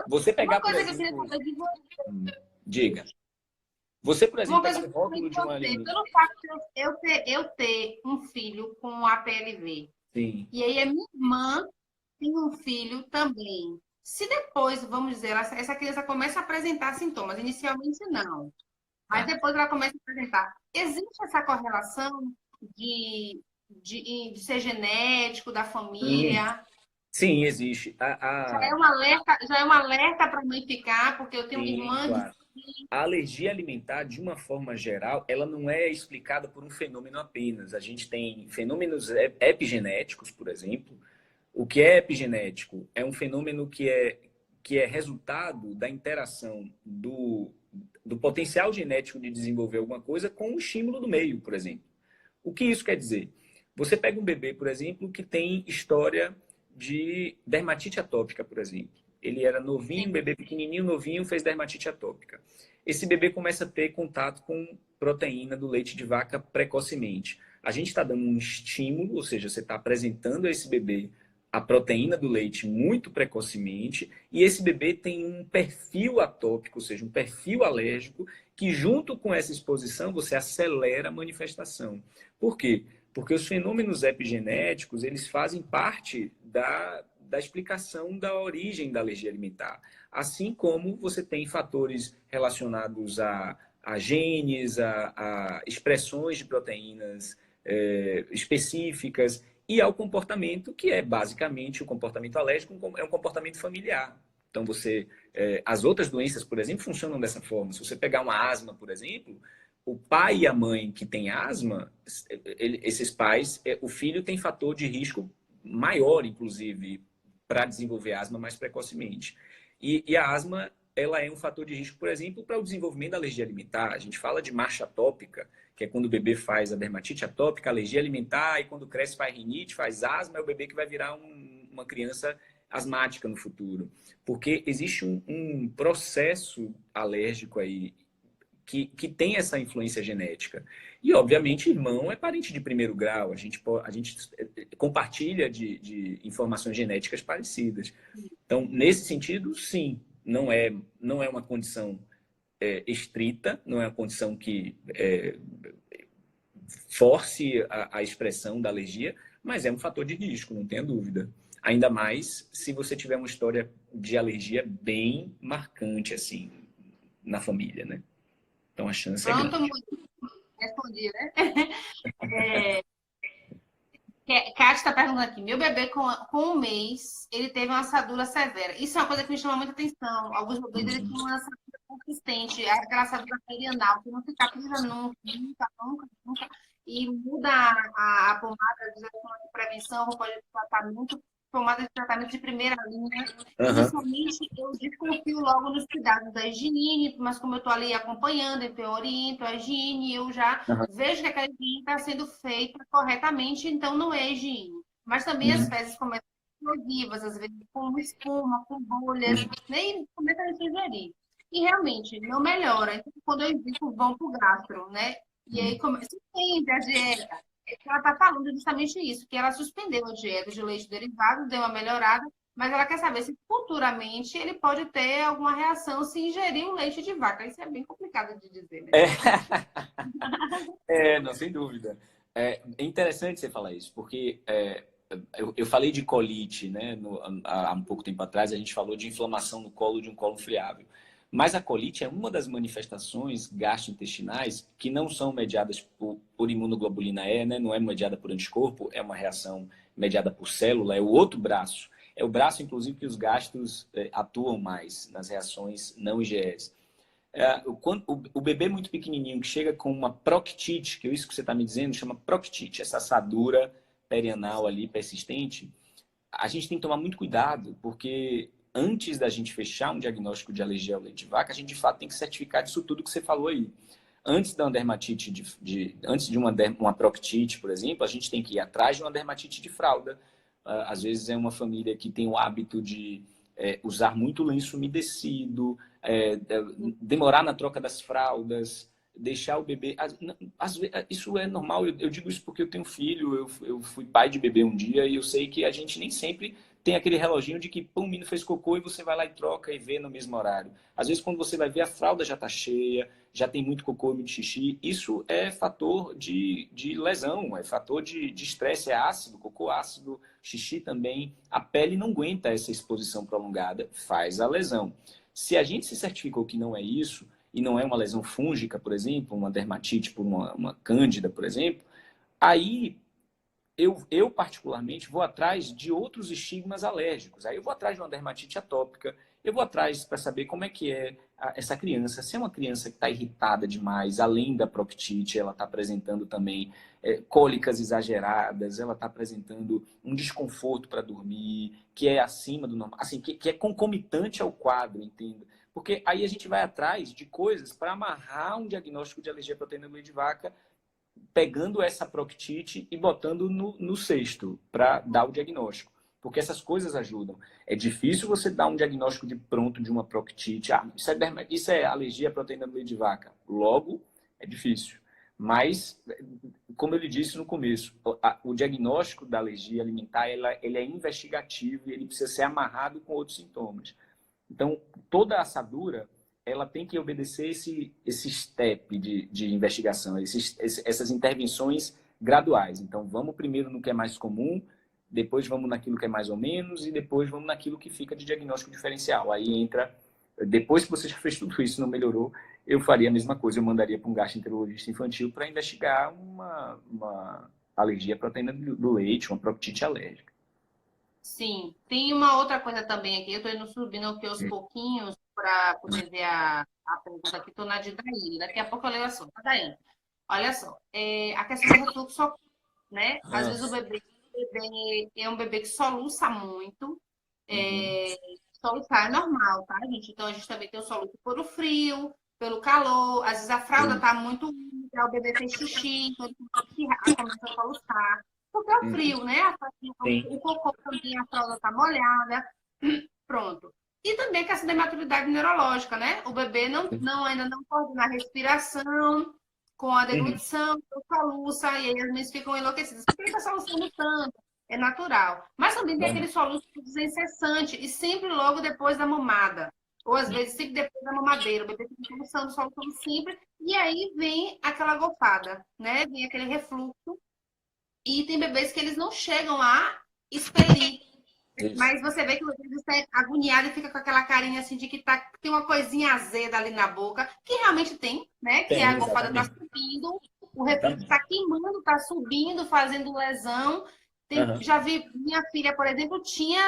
Speaker 1: Você pegar,
Speaker 2: Uma coisa
Speaker 1: por
Speaker 2: que eu
Speaker 1: exemplo...
Speaker 2: queria saber de você.
Speaker 1: Diga. Você, por exemplo,
Speaker 2: Uma coisa
Speaker 1: pega
Speaker 2: que
Speaker 1: o
Speaker 2: eu
Speaker 1: rótulo de um
Speaker 2: queria saber,
Speaker 1: alimento.
Speaker 2: pelo fato de eu ter um filho com APLV,
Speaker 1: Sim.
Speaker 2: e aí a minha irmã tem um filho também. Se depois, vamos dizer, essa criança começa a apresentar sintomas, inicialmente não, mas depois ela começa a apresentar, existe essa correlação de ser genético, da família?
Speaker 1: Sim, existe.
Speaker 2: Já é um alerta para a mãe ficar, porque eu tenho
Speaker 1: Sim,
Speaker 2: irmãs
Speaker 1: claro. a alergia alimentar, de uma forma geral, ela não é explicada por um fenômeno apenas. A gente tem fenômenos epigenéticos, por exemplo. O que é epigenético? É um fenômeno que é resultado da interação do potencial genético de desenvolver alguma coisa com o estímulo do meio, por exemplo. O que isso quer dizer? Você pega um bebê, por exemplo, que tem história de dermatite atópica, por exemplo. Ele era novinho, um bebê pequenininho, novinho, fez dermatite atópica. Esse bebê começa a ter contato com proteína do leite de vaca precocemente. A gente está dando um estímulo, ou seja, você está apresentando a esse bebê a proteína do leite muito precocemente, e esse bebê tem um perfil atópico, ou seja, um perfil alérgico, que junto com essa exposição você acelera a manifestação. Por quê? Porque os fenômenos epigenéticos, eles fazem parte da explicação da origem da alergia alimentar. Assim como você tem fatores relacionados a genes, a expressões de proteínas específicas e ao comportamento, que é basicamente o comportamento alérgico, é um comportamento familiar. Então, as outras doenças, por exemplo, funcionam dessa forma. Se você pegar uma asma, por exemplo, o pai e a mãe que têm asma, esses pais, o filho tem fator de risco maior, inclusive, para desenvolver asma mais precocemente. E a asma, ela é um fator de risco, por exemplo, para o desenvolvimento da alergia alimentar. A gente fala de marcha atópica, que é quando o bebê faz a dermatite atópica, alergia alimentar, e quando cresce faz rinite, faz asma, é o bebê que vai virar uma criança asmática no futuro. Porque existe um processo alérgico aí que tem essa influência genética. E, obviamente, irmão é parente de primeiro grau. A gente compartilha de informações genéticas parecidas. Então, nesse sentido, sim, não é uma condição estrita, não é uma condição que force a expressão da alergia, mas é um fator de risco, não tenha dúvida. Ainda mais se você tiver uma história de alergia bem marcante, assim, na família, né? Então a chance é
Speaker 2: Pronto,
Speaker 1: grande.
Speaker 2: muito respondi, né? Kátia está perguntando aqui. Meu bebê, com um mês, ele teve uma assadura severa. Isso é uma coisa que me chama muita atenção. Alguns bebês eles têm uma assadura consistente, aquela assadura perianal, que não cicatriza nunca, nunca, nunca, nunca. E muda a pomada de prevenção, roupa de tratamento, pomada de tratamento de primeira linha.
Speaker 1: Uhum.
Speaker 2: Inicialmente, eu desconfio logo nos cuidados da higiene, mas como eu estou ali acompanhando, eu oriento a higiene, eu já
Speaker 1: Uhum.
Speaker 2: vejo que aquela higiene está sendo feita corretamente, então não é higiene. Mas também as
Speaker 1: Uhum.
Speaker 2: fezes começam explosivas, às vezes com espuma, com bolhas, nem começa a sugerir. E realmente não melhora. Então, quando eu indico, vão para o gastro, né? E aí suspende a dieta. Ela está falando justamente isso, que ela suspendeu a dieta de leite derivado, deu uma melhorada, mas ela quer saber se futuramente ele pode ter alguma reação se ingerir o leite de vaca. Isso é bem complicado de dizer, né?
Speaker 1: Não, sem dúvida. É interessante você falar isso, porque eu falei de colite, né? Há um pouco tempo atrás, a gente falou de inflamação no colo de um colo friável. Mas a colite é uma das manifestações gastrointestinais que não são mediadas por imunoglobulina E, né? Não é mediada por anticorpo, é uma reação mediada por célula, é o outro braço. É o braço, inclusive, que os gastros atuam mais nas reações não IgEs. O bebê muito pequenininho que chega com uma proctite, que é isso que você está me dizendo, chama proctite, essa assadura perianal ali persistente, a gente tem que tomar muito cuidado, porque antes da gente fechar um diagnóstico de alergia ao leite de vaca, a gente de fato tem que certificar disso tudo que você falou aí. Antes da dermatite antes de uma proctite, por exemplo, a gente tem que ir atrás de uma dermatite de fralda. Às vezes é uma família que tem o hábito de usar muito lenço umedecido, demorar na troca das fraldas, deixar o bebê. Isso é normal, eu digo isso porque eu tenho filho, eu fui pai de bebê um dia e eu sei que a gente nem sempre tem aquele reloginho de que pum, o menino fez cocô e você vai lá e troca e vê no mesmo horário. Às vezes, quando você vai ver, a fralda já está cheia, já tem muito cocô e muito xixi. Isso é fator de lesão, é fator de estresse, é ácido, cocô ácido, xixi também. A pele não aguenta essa exposição prolongada, faz a lesão. Se a gente se certificou que não é isso, e não é uma lesão fúngica, por exemplo, uma dermatite por uma cândida, por exemplo, aí eu particularmente vou atrás de outros estigmas alérgicos. Aí eu vou atrás de uma dermatite atópica, eu vou atrás para saber como é que é essa criança. Se é uma criança que está irritada demais, além da proctite, ela está apresentando também cólicas exageradas, ela está apresentando um desconforto para dormir, que é acima do normal, assim, que é concomitante ao quadro, entenda? Porque aí a gente vai atrás de coisas para amarrar um diagnóstico de alergia à proteína do leite de vaca, pegando essa proctite e botando no cesto para dar o diagnóstico. Porque essas coisas ajudam. É difícil você dar um diagnóstico de pronto de uma proctite. Isso é alergia à proteína do leite de vaca. Logo, é difícil. Mas, como eu lhe disse no começo, o diagnóstico da alergia alimentar ele é investigativo e ele precisa ser amarrado com outros sintomas. Então, toda assadura, ela tem que obedecer esse step de investigação, essas intervenções graduais. Então, vamos primeiro no que é mais comum, depois vamos naquilo que é mais ou menos, e depois vamos naquilo que fica de diagnóstico diferencial. Aí entra, depois que você já fez tudo isso e não melhorou, eu faria a mesma coisa, eu mandaria para um gastroenterologista infantil para investigar uma alergia à proteína do leite, uma proctite alérgica.
Speaker 2: Sim, tem uma outra coisa também aqui. Eu estou indo subindo aqui aos pouquinhos para poder ver a pergunta aqui. Estou na de Daiane. Daqui a pouco eu leio a sua. Daiane, olha só. A questão do refluxo, né? Às vezes o bebê é um bebê que soluça muito. Soluçar é normal, tá, gente? Então a gente também tem o soluço por o frio, pelo calor. Às vezes a fralda está muito úmida, o bebê fez xixi, então ele começa a soluçar. Porque é o frio, né? O cocô também, a fralda está molhada. Pronto. E também a questão da imaturidade neurológica, né? O bebê ainda não coordena a respiração com a deglutição, soluça, e aí as mães ficam enlouquecidas. Por que ele está soluçando tanto? É natural. Mas também tem aquele soluço incessante e sempre logo depois da mamada. Ou às vezes sempre depois da mamadeira. O bebê fica soluçando sempre. E aí vem aquela gofada, né? Vem aquele refluxo. E tem bebês que eles não chegam a expelir.
Speaker 1: Isso.
Speaker 2: Mas você vê que o bebê está agoniado e fica com aquela carinha assim de que tem uma coisinha azeda ali na boca, que realmente tem, né? Que a gofada está subindo, o refluxo está queimando, está subindo, fazendo lesão. Já vi, minha filha, por exemplo, tinha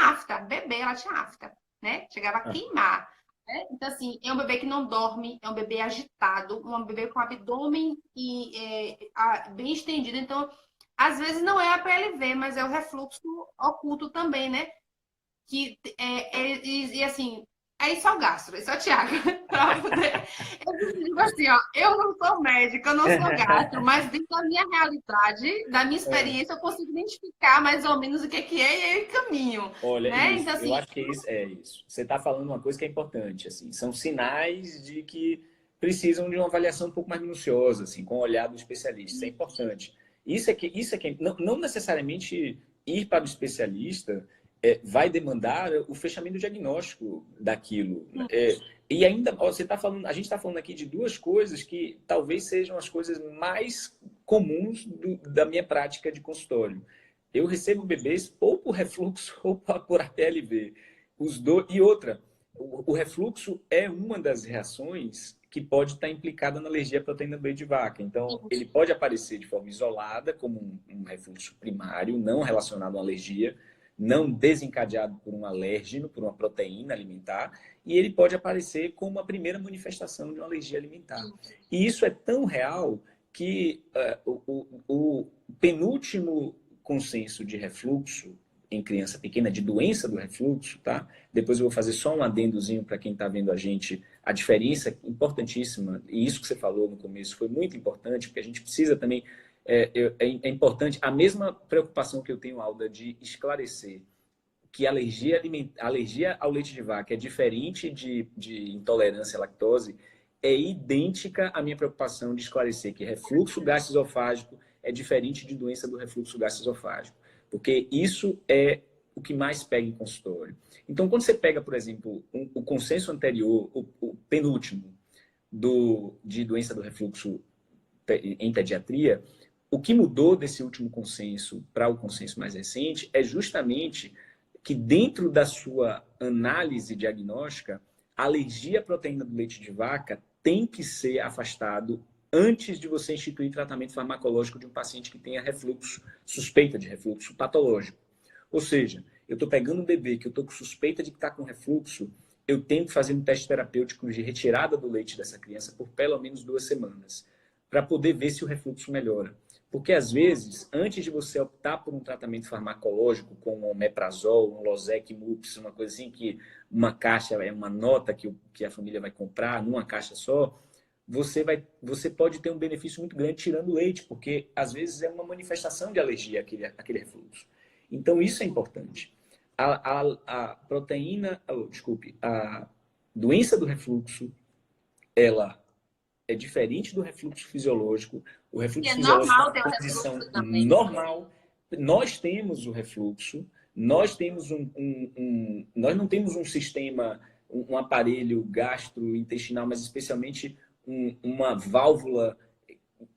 Speaker 2: afta, bebê, ela tinha afta, né? Chegava a queimar. Né? Então, assim, é um bebê que não dorme, é um bebê agitado, um bebê com o abdômen bem estendido. Então, às vezes não é a PLV, mas é o refluxo oculto também, né? E assim, aí só o gastro, esse é o Thiago. Eu digo assim, ó, eu não sou médica, eu não sou gastro, mas dentro da minha realidade, da minha experiência, eu consigo identificar mais ou menos o que é e aí caminho.
Speaker 1: Olha,
Speaker 2: né?
Speaker 1: isso,
Speaker 2: Então, assim,
Speaker 1: eu acho que é isso. Você está falando uma coisa que é importante, assim, são sinais de que precisam de uma avaliação um pouco mais minuciosa, assim, com o olhar do especialista. Isso é importante. Isso é que não necessariamente ir para o especialista vai demandar o fechamento do diagnóstico daquilo. E ainda, você tá falando, a gente está falando aqui de duas coisas que talvez sejam as coisas mais comuns da minha prática de consultório. Eu recebo bebês ou por refluxo ou por APLV. E outra, o refluxo é uma das reações que pode estar implicada na alergia à proteína do leite de vaca. Então, ele pode aparecer de forma isolada, como um refluxo primário, não relacionado à alergia, não desencadeado por um alérgeno, por uma proteína alimentar, e ele pode aparecer como a primeira manifestação de uma alergia alimentar. E isso é tão real que o penúltimo consenso de refluxo em criança pequena, de doença do refluxo, tá? Depois eu vou fazer só um adendozinho para quem está vendo a gente, a diferença importantíssima, e isso que você falou no começo foi muito importante, porque a gente precisa também, é importante, a mesma preocupação que eu tenho, Alda, de esclarecer que alergia ao leite de vaca é diferente de intolerância à lactose, é idêntica à minha preocupação de esclarecer que refluxo gastroesofágico é diferente de doença do refluxo gastroesofágico, porque isso é o que mais pega em consultório. Então, quando você pega, por exemplo, o consenso anterior, o penúltimo, de doença do refluxo em pediatria, o que mudou desse último consenso para o consenso mais recente é justamente que dentro da sua análise diagnóstica, a alergia à proteína do leite de vaca tem que ser afastado antes de você instituir tratamento farmacológico de um paciente que tenha refluxo, suspeita de refluxo patológico. Ou seja, eu estou pegando um bebê que eu estou com suspeita de que está com refluxo, eu tenho que fazer um teste terapêutico de retirada do leite dessa criança por pelo menos 2 semanas, para poder ver se o refluxo melhora. Porque, às vezes, antes de você optar por um tratamento farmacológico, como um omeprazol, um Losec Mups, uma coisa assim, que uma caixa é uma nota que a família vai comprar numa caixa só, você pode ter um benefício muito grande tirando o leite, porque, às vezes, é uma manifestação de alergia àquele refluxo. Então, isso é importante. A proteína, desculpe, a doença do refluxo, ela é diferente do refluxo fisiológico. O
Speaker 2: E
Speaker 1: refluxo
Speaker 2: é
Speaker 1: fisiológico é
Speaker 2: normal
Speaker 1: uma
Speaker 2: ter o
Speaker 1: condição
Speaker 2: refluxo também.
Speaker 1: normal. Nós temos o refluxo, nós temos nós não temos um sistema, um aparelho gastrointestinal, mas especialmente uma válvula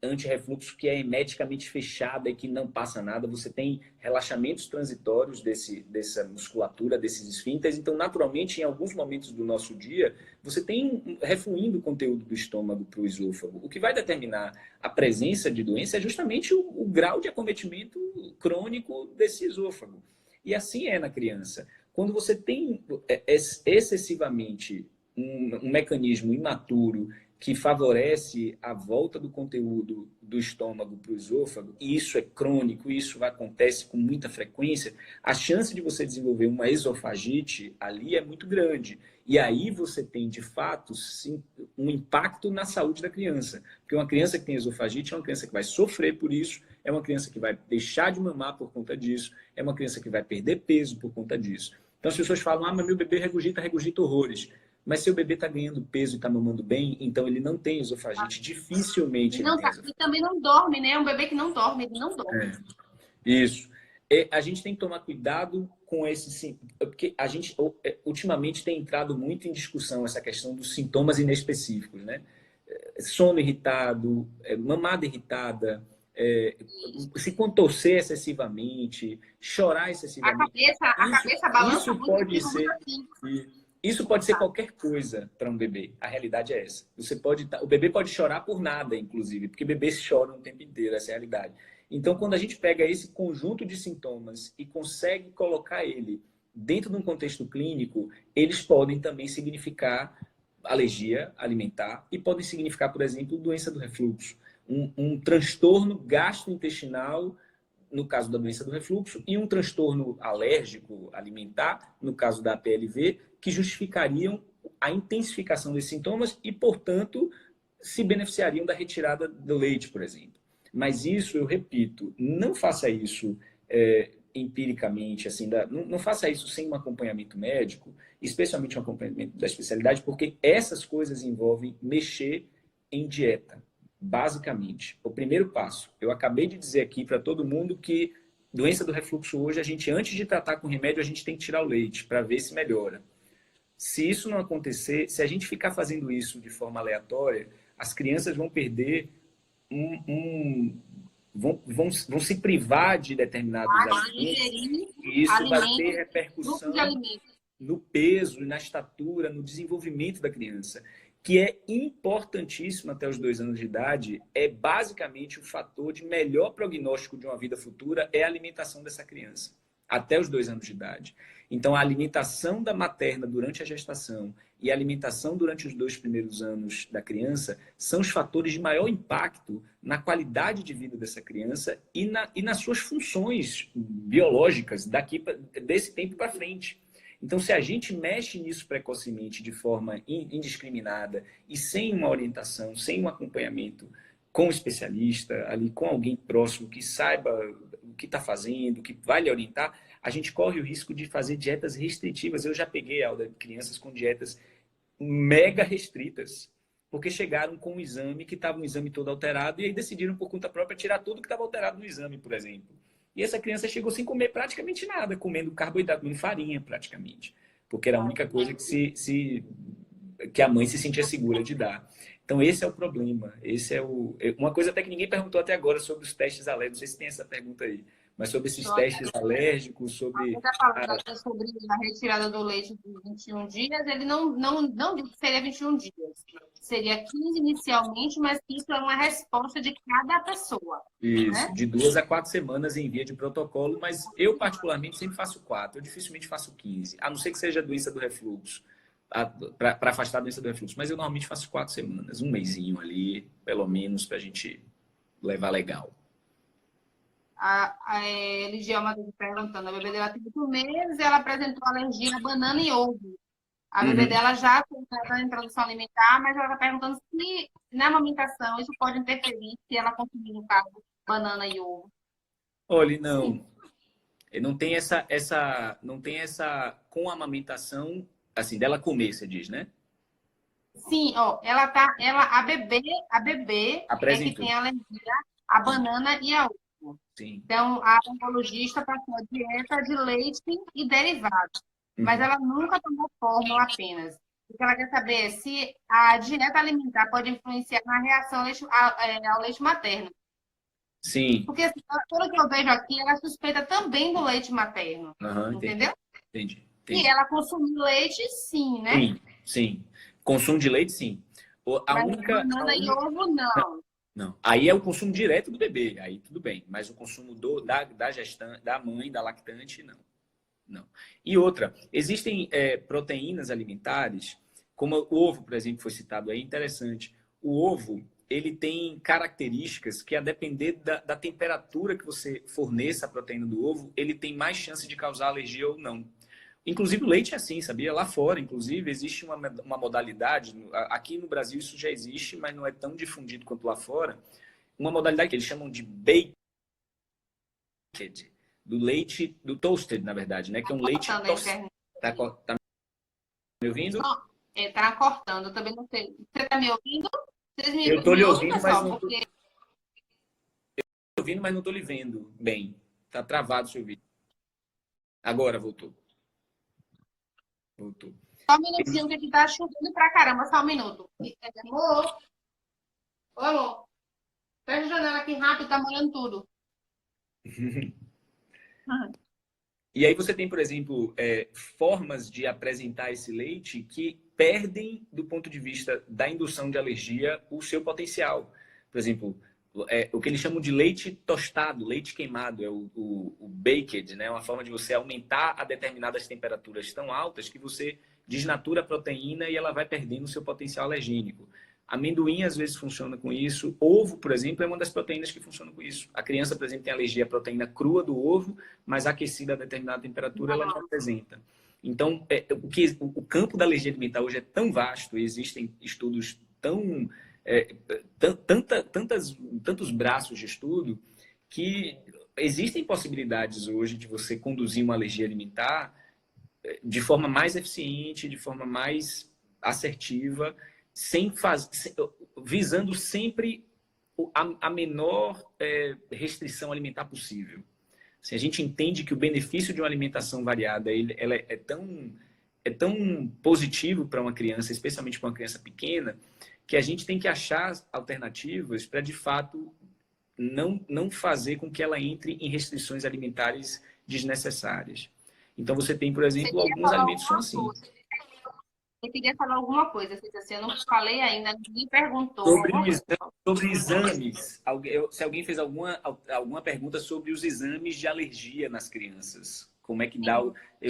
Speaker 1: anti-refluxo que é hermeticamente fechada e que não passa nada. Você tem relaxamentos transitórios dessa musculatura, desses esfíncteres. Então, naturalmente, em alguns momentos do nosso dia, você tem refluindo o conteúdo do estômago para o esôfago. O que vai determinar a presença de doença é justamente o grau de acometimento crônico desse esôfago. E assim é na criança. Quando você tem excessivamente um mecanismo imaturo que favorece a volta do conteúdo do estômago para o esôfago, e isso é crônico, isso acontece com muita frequência, a chance de você desenvolver uma esofagite ali é muito grande. E aí você tem, de fato, sim, um impacto na saúde da criança. Porque uma criança que tem esofagite é uma criança que vai sofrer por isso, é uma criança que vai deixar de mamar por conta disso, é uma criança que vai perder peso por conta disso. Então as pessoas falam, mas meu bebê regurgita horrores. Mas se o bebê está ganhando peso e está mamando bem, então ele não tem esofagite. Dificilmente ele tem
Speaker 2: E
Speaker 1: esofagite.
Speaker 2: também não dorme, né? Um bebê que não dorme, ele não dorme.
Speaker 1: Isso. A gente tem que tomar cuidado com esse... Porque a gente, ultimamente, tem entrado muito em discussão essa questão dos sintomas inespecíficos, né? Sono irritado, mamada irritada, se contorcer excessivamente, chorar excessivamente.
Speaker 2: A cabeça balança
Speaker 1: Isso
Speaker 2: muito,
Speaker 1: pode
Speaker 2: fica muito
Speaker 1: ser...
Speaker 2: assim.
Speaker 1: Isso pode ser qualquer coisa para um bebê. A realidade é essa. O bebê pode chorar por nada, inclusive, porque bebês choram o tempo inteiro, essa é a realidade. Então, quando a gente pega esse conjunto de sintomas e consegue colocar ele dentro de um contexto clínico, eles podem também significar alergia alimentar e podem significar, por exemplo, doença do refluxo, um transtorno gastrointestinal no caso da doença do refluxo, e um transtorno alérgico alimentar, no caso da PLV, que justificariam a intensificação desses sintomas e, portanto, se beneficiariam da retirada do leite, por exemplo. Mas isso, eu repito, não faça isso empiricamente, assim, não faça isso sem um acompanhamento médico, especialmente um acompanhamento da especialidade, porque essas coisas envolvem mexer em dieta. Basicamente, o primeiro passo. Eu acabei de dizer aqui para todo mundo que doença do refluxo hoje, a gente, antes de tratar com remédio, a gente tem que tirar o leite para ver se melhora. Se isso não acontecer, se a gente ficar fazendo isso de forma aleatória, as crianças vão perder vão se privar de determinados alimentos e isso vai ter repercussão no peso, na estatura, no desenvolvimento da criança, que é importantíssimo até os 2 anos de idade, é basicamente o fator de melhor prognóstico de uma vida futura é a alimentação dessa criança, até os 2 anos de idade. Então, a alimentação da materna durante a gestação e a alimentação durante os 2 primeiros anos da criança são os fatores de maior impacto na qualidade de vida dessa criança e nas suas funções biológicas desse tempo para frente. Então, se a gente mexe nisso precocemente, de forma indiscriminada e sem uma orientação, sem um acompanhamento com um especialista, ali com alguém próximo que saiba o que está fazendo, que vai lhe orientar, a gente corre o risco de fazer dietas restritivas. Eu já peguei, Alda, crianças com dietas mega restritas, porque chegaram com um exame que estava um exame todo alterado e aí decidiram por conta própria tirar tudo que estava alterado no exame, por exemplo. E essa criança chegou sem comer praticamente nada, comendo carboidrato, comendo farinha praticamente, porque era a única coisa que a mãe se sentia segura de dar. Então esse é o problema. Uma coisa até que ninguém perguntou até agora sobre os testes alérgicos, não sei se tem essa pergunta aí. mas sobre esses
Speaker 2: Só
Speaker 1: testes alérgicos,
Speaker 2: você
Speaker 1: sobre...
Speaker 2: está falando aqui sobre a retirada do leite de 21 dias, ele não disse que seria 21 dias. Seria 15 inicialmente, mas que isso é uma resposta de cada pessoa,
Speaker 1: Isso,
Speaker 2: né?
Speaker 1: de 2 a 4 semanas em via de protocolo, mas eu particularmente sempre faço 4, eu dificilmente faço 15, a não ser que seja a doença do refluxo, para afastar a doença do refluxo, mas eu normalmente faço 4 semanas, um mesinho ali, pelo menos, para a gente levar legal.
Speaker 2: A Ligiama está perguntando, a bebê dela tem 8 meses e ela apresentou alergia a banana e ovo. A bebê
Speaker 1: Uhum.
Speaker 2: dela já tem a introdução alimentar, mas ela está perguntando se na amamentação isso pode interferir se ela consumir, no caso, banana e ovo.
Speaker 1: Olha,
Speaker 2: Sim.
Speaker 1: não, não tem não tem essa com a amamentação, assim, dela comer, você diz, né?
Speaker 2: Sim, ó, a bebê é que
Speaker 1: Apresentou.
Speaker 2: tem alergia à banana e ao ovo.
Speaker 1: Sim.
Speaker 2: Então, a oncologista passou a dieta de leite e derivados, mas
Speaker 1: Uhum.
Speaker 2: ela nunca tomou fórmula apenas. O que ela quer saber é se a dieta alimentar pode influenciar na reação ao leite materno.
Speaker 1: Sim.
Speaker 2: Porque, assim, pelo que eu vejo aqui, ela suspeita também do leite materno,
Speaker 1: Aham, entendi.
Speaker 2: entendeu?
Speaker 1: Entendi.
Speaker 2: E
Speaker 1: Entendi.
Speaker 2: ela consumir leite, sim, né?
Speaker 1: Sim, sim. Consumo de leite, sim. A
Speaker 2: Mas
Speaker 1: única, a
Speaker 2: banana e
Speaker 1: única...
Speaker 2: ovo, não.
Speaker 1: Não. Aí é o consumo direto do bebê, aí tudo bem. Mas o consumo da gestante, da mãe, da lactante, não. Não. E outra, existem proteínas alimentares, como o ovo, por exemplo, foi citado aí, interessante. O ovo, ele tem características que, a depender da temperatura que você forneça a proteína do ovo, ele tem mais chance de causar alergia ou não. Inclusive o leite é assim, sabia? Lá fora, inclusive, existe uma modalidade, aqui no Brasil isso já existe, mas não é tão difundido quanto lá fora, uma modalidade que eles chamam de baked, do leite, do toasted, na verdade, né? Que é um leite
Speaker 2: Cortando a
Speaker 1: tostado.
Speaker 2: internet.
Speaker 1: Tá me ouvindo?
Speaker 2: Tá cortando, eu também não sei. Você tá me ouvindo? Vocês
Speaker 1: Eu tô
Speaker 2: me
Speaker 1: lhe
Speaker 2: ouvem,
Speaker 1: ouvindo, mas
Speaker 2: pessoal?
Speaker 1: não tô
Speaker 2: Porque
Speaker 1: ouvindo, mas não tô lhe vendo bem. Tá travado o seu vídeo. Agora voltou. Voltou.
Speaker 2: só um minutinho que aqui tá chovendo pra caramba, só um minuto. Amor, ô amor, fecha a janela aqui rápido, tá molhando tudo.
Speaker 1: E aí você tem, por exemplo, formas de apresentar esse leite que perdem, do ponto de vista da indução de alergia, o seu potencial. Por exemplo, o que eles chamam de leite tostado, leite queimado, é o baked, né? Uma forma de você aumentar a determinadas temperaturas tão altas que você desnatura a proteína e ela vai perdendo o seu potencial alergênico. Amendoim às vezes funciona com isso. Ovo, por exemplo, é uma das proteínas que funciona com isso. A criança, por exemplo, tem alergia à proteína crua do ovo, mas aquecida a determinada temperatura ela não apresenta. Então, o campo da alergia alimentar hoje é tão vasto, e existem estudos tão tantos braços de estudo que existem possibilidades hoje de você conduzir uma alergia alimentar de forma mais eficiente, de forma mais assertiva, visando sempre a menor restrição alimentar possível. Se a gente entende que o benefício de uma alimentação variada ela é tão positivo para uma criança, especialmente para uma criança pequena, que a gente tem que achar alternativas para, de fato, não fazer com que ela entre em restrições alimentares desnecessárias. Então, você tem, por
Speaker 2: Você
Speaker 1: exemplo,
Speaker 2: queria
Speaker 1: alguns
Speaker 2: falar
Speaker 1: alimentos que são
Speaker 2: alguma
Speaker 1: assim.
Speaker 2: coisa? Você queria falar alguma coisa? Assim, eu não falei ainda, ninguém perguntou
Speaker 1: Sobre,
Speaker 2: alguma coisa.
Speaker 1: sobre exames, se alguém fez alguma pergunta sobre os exames de alergia nas crianças, como é que dá
Speaker 2: Sim.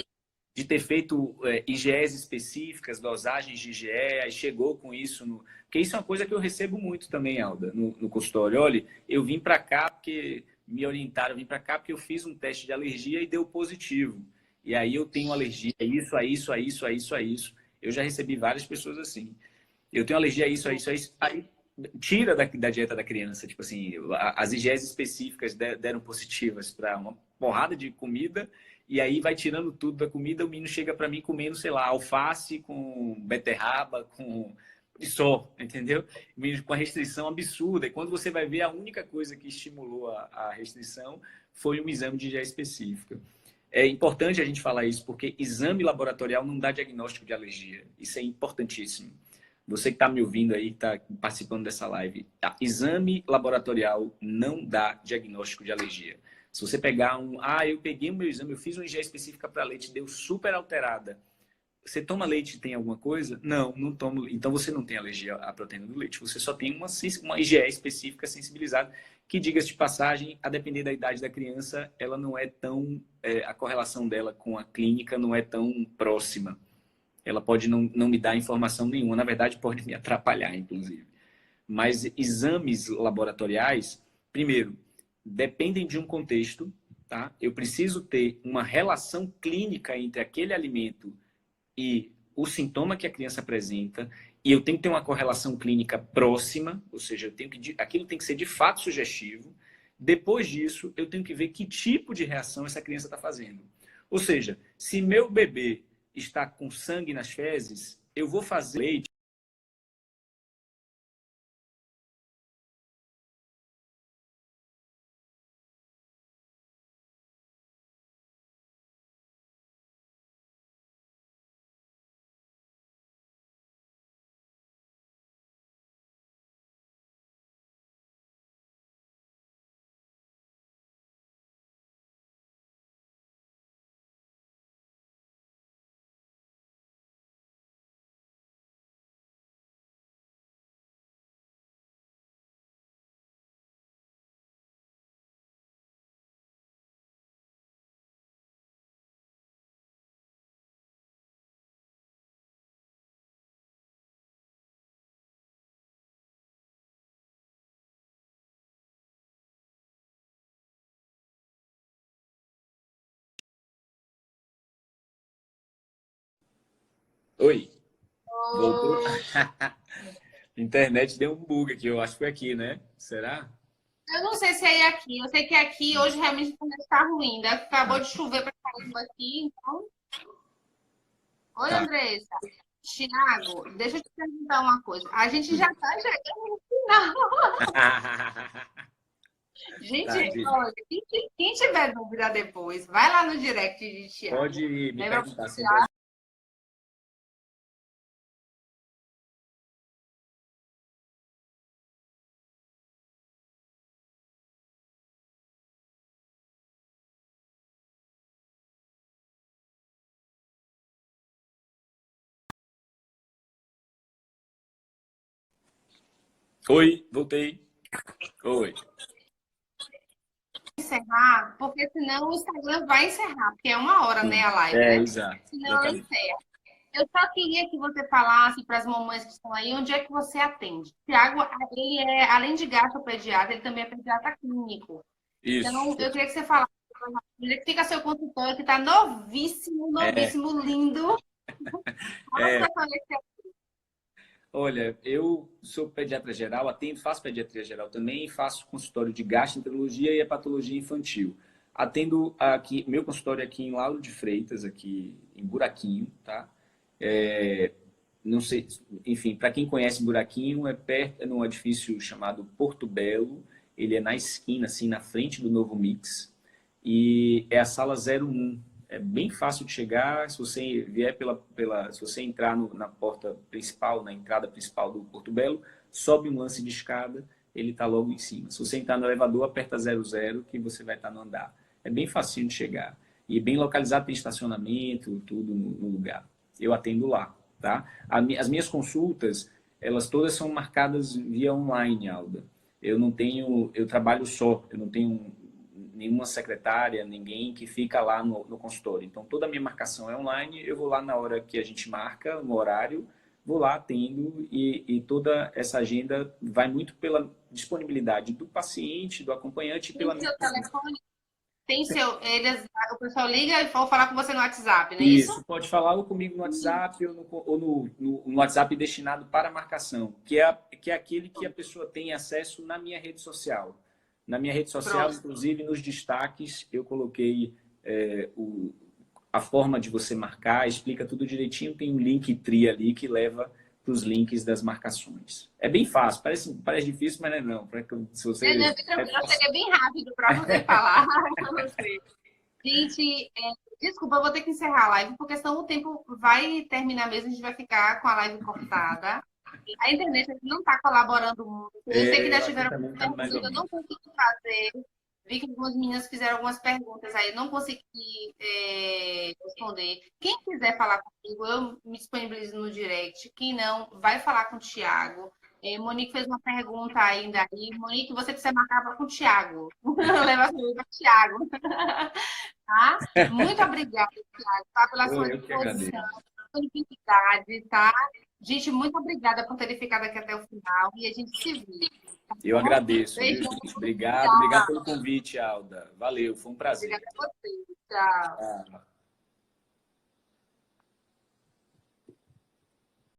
Speaker 1: de ter feito IgEs específicas, dosagens de IgE, aí chegou com isso, porque isso é uma coisa que eu recebo muito também, Alda, no consultório. Olha, eu vim para cá porque me orientaram, eu vim para cá porque eu fiz um teste de alergia e deu positivo. E aí eu tenho alergia a isso, a isso, a isso, a isso, a isso. Eu já recebi várias pessoas assim. Eu tenho alergia a isso, a isso, a isso. Aí tira da dieta da criança. Tipo assim, as IgEs específicas deram positivas para uma porrada de comida e aí vai tirando tudo da comida. O menino chega para mim comendo, sei lá, alface com beterraba, com e só, entendeu? O menino com a restrição absurda. E quando você vai ver, a única coisa que estimulou a restrição foi um exame de IgE específica. É importante a gente falar isso, porque exame laboratorial não dá diagnóstico de alergia. Isso é importantíssimo. Você que está me ouvindo aí, está participando dessa live, exame laboratorial não dá diagnóstico de alergia. Se você pegar eu peguei o meu exame, eu fiz uma IgE específica para leite, deu super alterada. Você toma leite e tem alguma coisa? Não, não tomo. Então você não tem alergia à proteína do leite. Você só tem uma IgE específica sensibilizada, que, diga-se de passagem, a depender da idade da criança, ela não é tão. A correlação dela com a clínica não é tão próxima. Ela pode não me dar informação nenhuma. Na verdade, pode me atrapalhar, inclusive. Mas exames laboratoriais, primeiro, dependem de um contexto, tá? Eu preciso ter uma relação clínica entre aquele alimento e o sintoma que a criança apresenta, e eu tenho que ter uma correlação clínica próxima, ou seja, aquilo tem que ser de fato sugestivo. Depois disso, eu tenho que ver que tipo de reação essa criança está fazendo. Ou seja, se meu bebê está com sangue nas fezes, eu vou fazer leite. Oi, voltou? Internet deu um bug aqui, eu acho que foi aqui, né? Será?
Speaker 2: Eu não sei se é aqui. Eu sei que aqui hoje realmente a internet está ruim. Acabou de chover pra caramba aqui, então. Oi,
Speaker 1: Tá.
Speaker 2: Andressa. Tiago, deixa eu te perguntar uma coisa. A gente já está chegando no final.
Speaker 1: Tá,
Speaker 2: Gente, olha, quem tiver dúvida depois, vai lá no direct de Tiago.
Speaker 1: pode me
Speaker 2: Lembra
Speaker 1: perguntar sempre. Oi, voltei. Oi.
Speaker 2: encerrar, porque senão o Instagram vai encerrar, porque é 1 hora, né, a live, né?
Speaker 1: Exato.
Speaker 2: Senão ela
Speaker 1: Exatamente.
Speaker 2: encerra. Eu só queria que você falasse para as mamães que estão aí onde é que você atende. Tiago, ele é, além de gastropediatra, ele também é pediatra clínico. Então,
Speaker 1: Isso.
Speaker 2: eu queria que você falasse onde é que fica seu consultório, que está novíssimo,
Speaker 1: É,
Speaker 2: novíssimo, lindo. Fala
Speaker 1: é,
Speaker 2: para conhecer.
Speaker 1: olha, eu sou pediatra geral, faço pediatria geral também, faço consultório de gastroenterologia e hepatologia infantil. Atendo aqui, meu consultório é aqui em Lauro de Freitas, aqui em Buraquinho, tá? É, não sei, enfim, para quem conhece Buraquinho, é num edifício chamado Porto Belo, ele é na esquina, assim, na frente do Novo Mix, e é a sala 01. É bem fácil de chegar, se você vier se você entrar na porta principal, na entrada principal do Porto Belo, sobe um lance de escada, ele está logo em cima. Se você entrar no elevador, aperta 00 que você vai estar no andar. É bem facinho de chegar. E bem localizado, tem estacionamento, tudo no lugar. Eu atendo lá, tá? As minhas consultas, elas todas são marcadas via online, Alda. Eu trabalho só, eu não tenho nenhuma secretária, ninguém que fica lá no consultório. Então, toda a minha marcação é online, eu vou lá na hora que a gente marca, no horário, vou lá, atendo, e toda essa agenda vai muito pela disponibilidade do paciente, do acompanhante e pela
Speaker 2: Tem
Speaker 1: minha
Speaker 2: seu
Speaker 1: presença.
Speaker 2: telefone? O pessoal liga e for falar com você no WhatsApp, não é isso?
Speaker 1: Isso, pode falar ou comigo no WhatsApp ou no WhatsApp destinado para marcação, que é aquele que a pessoa tem acesso na minha rede social. Na minha rede social,
Speaker 2: Pronto.
Speaker 1: inclusive nos destaques, eu coloquei a forma de você marcar, explica tudo direitinho, tem um Linktree ali que leva para os links das marcações. É bem fácil, parece difícil, mas não é não. Se você,
Speaker 2: Não, bem tranquilo, eu cheguei bem rápido para poder falar com você. Gente, desculpa, eu vou ter que encerrar a live, porque senão o tempo vai terminar mesmo, a gente vai ficar com a live cortada. A internet não está colaborando muito. Eu sei que já
Speaker 1: eu aqui
Speaker 2: tiveram
Speaker 1: também está mais
Speaker 2: perguntas,
Speaker 1: ou
Speaker 2: eu não
Speaker 1: menos.
Speaker 2: consegui fazer. Vi que algumas meninas fizeram algumas perguntas aí, não consegui responder. Quem quiser falar comigo, eu me disponibilizo no direct. Quem não, vai falar com o Thiago. Monique fez uma pergunta ainda aí. Monique, você precisa marcar com o Thiago. Leva a sua para o Thiago. Tá? Muito obrigada, Thiago, tá? Pela sua
Speaker 1: Eu que
Speaker 2: disposição,
Speaker 1: agradeço.
Speaker 2: disponibilidade, tá? Gente, muito obrigada por terem ficado aqui até o final e a gente se vê. Tá
Speaker 1: Eu
Speaker 2: bom?
Speaker 1: agradeço, viu,
Speaker 2: Beijão.
Speaker 1: gente? Obrigado, obrigado pelo convite, Alda. Valeu, foi um prazer.
Speaker 2: Obrigada a você. Tchau.
Speaker 1: Ah.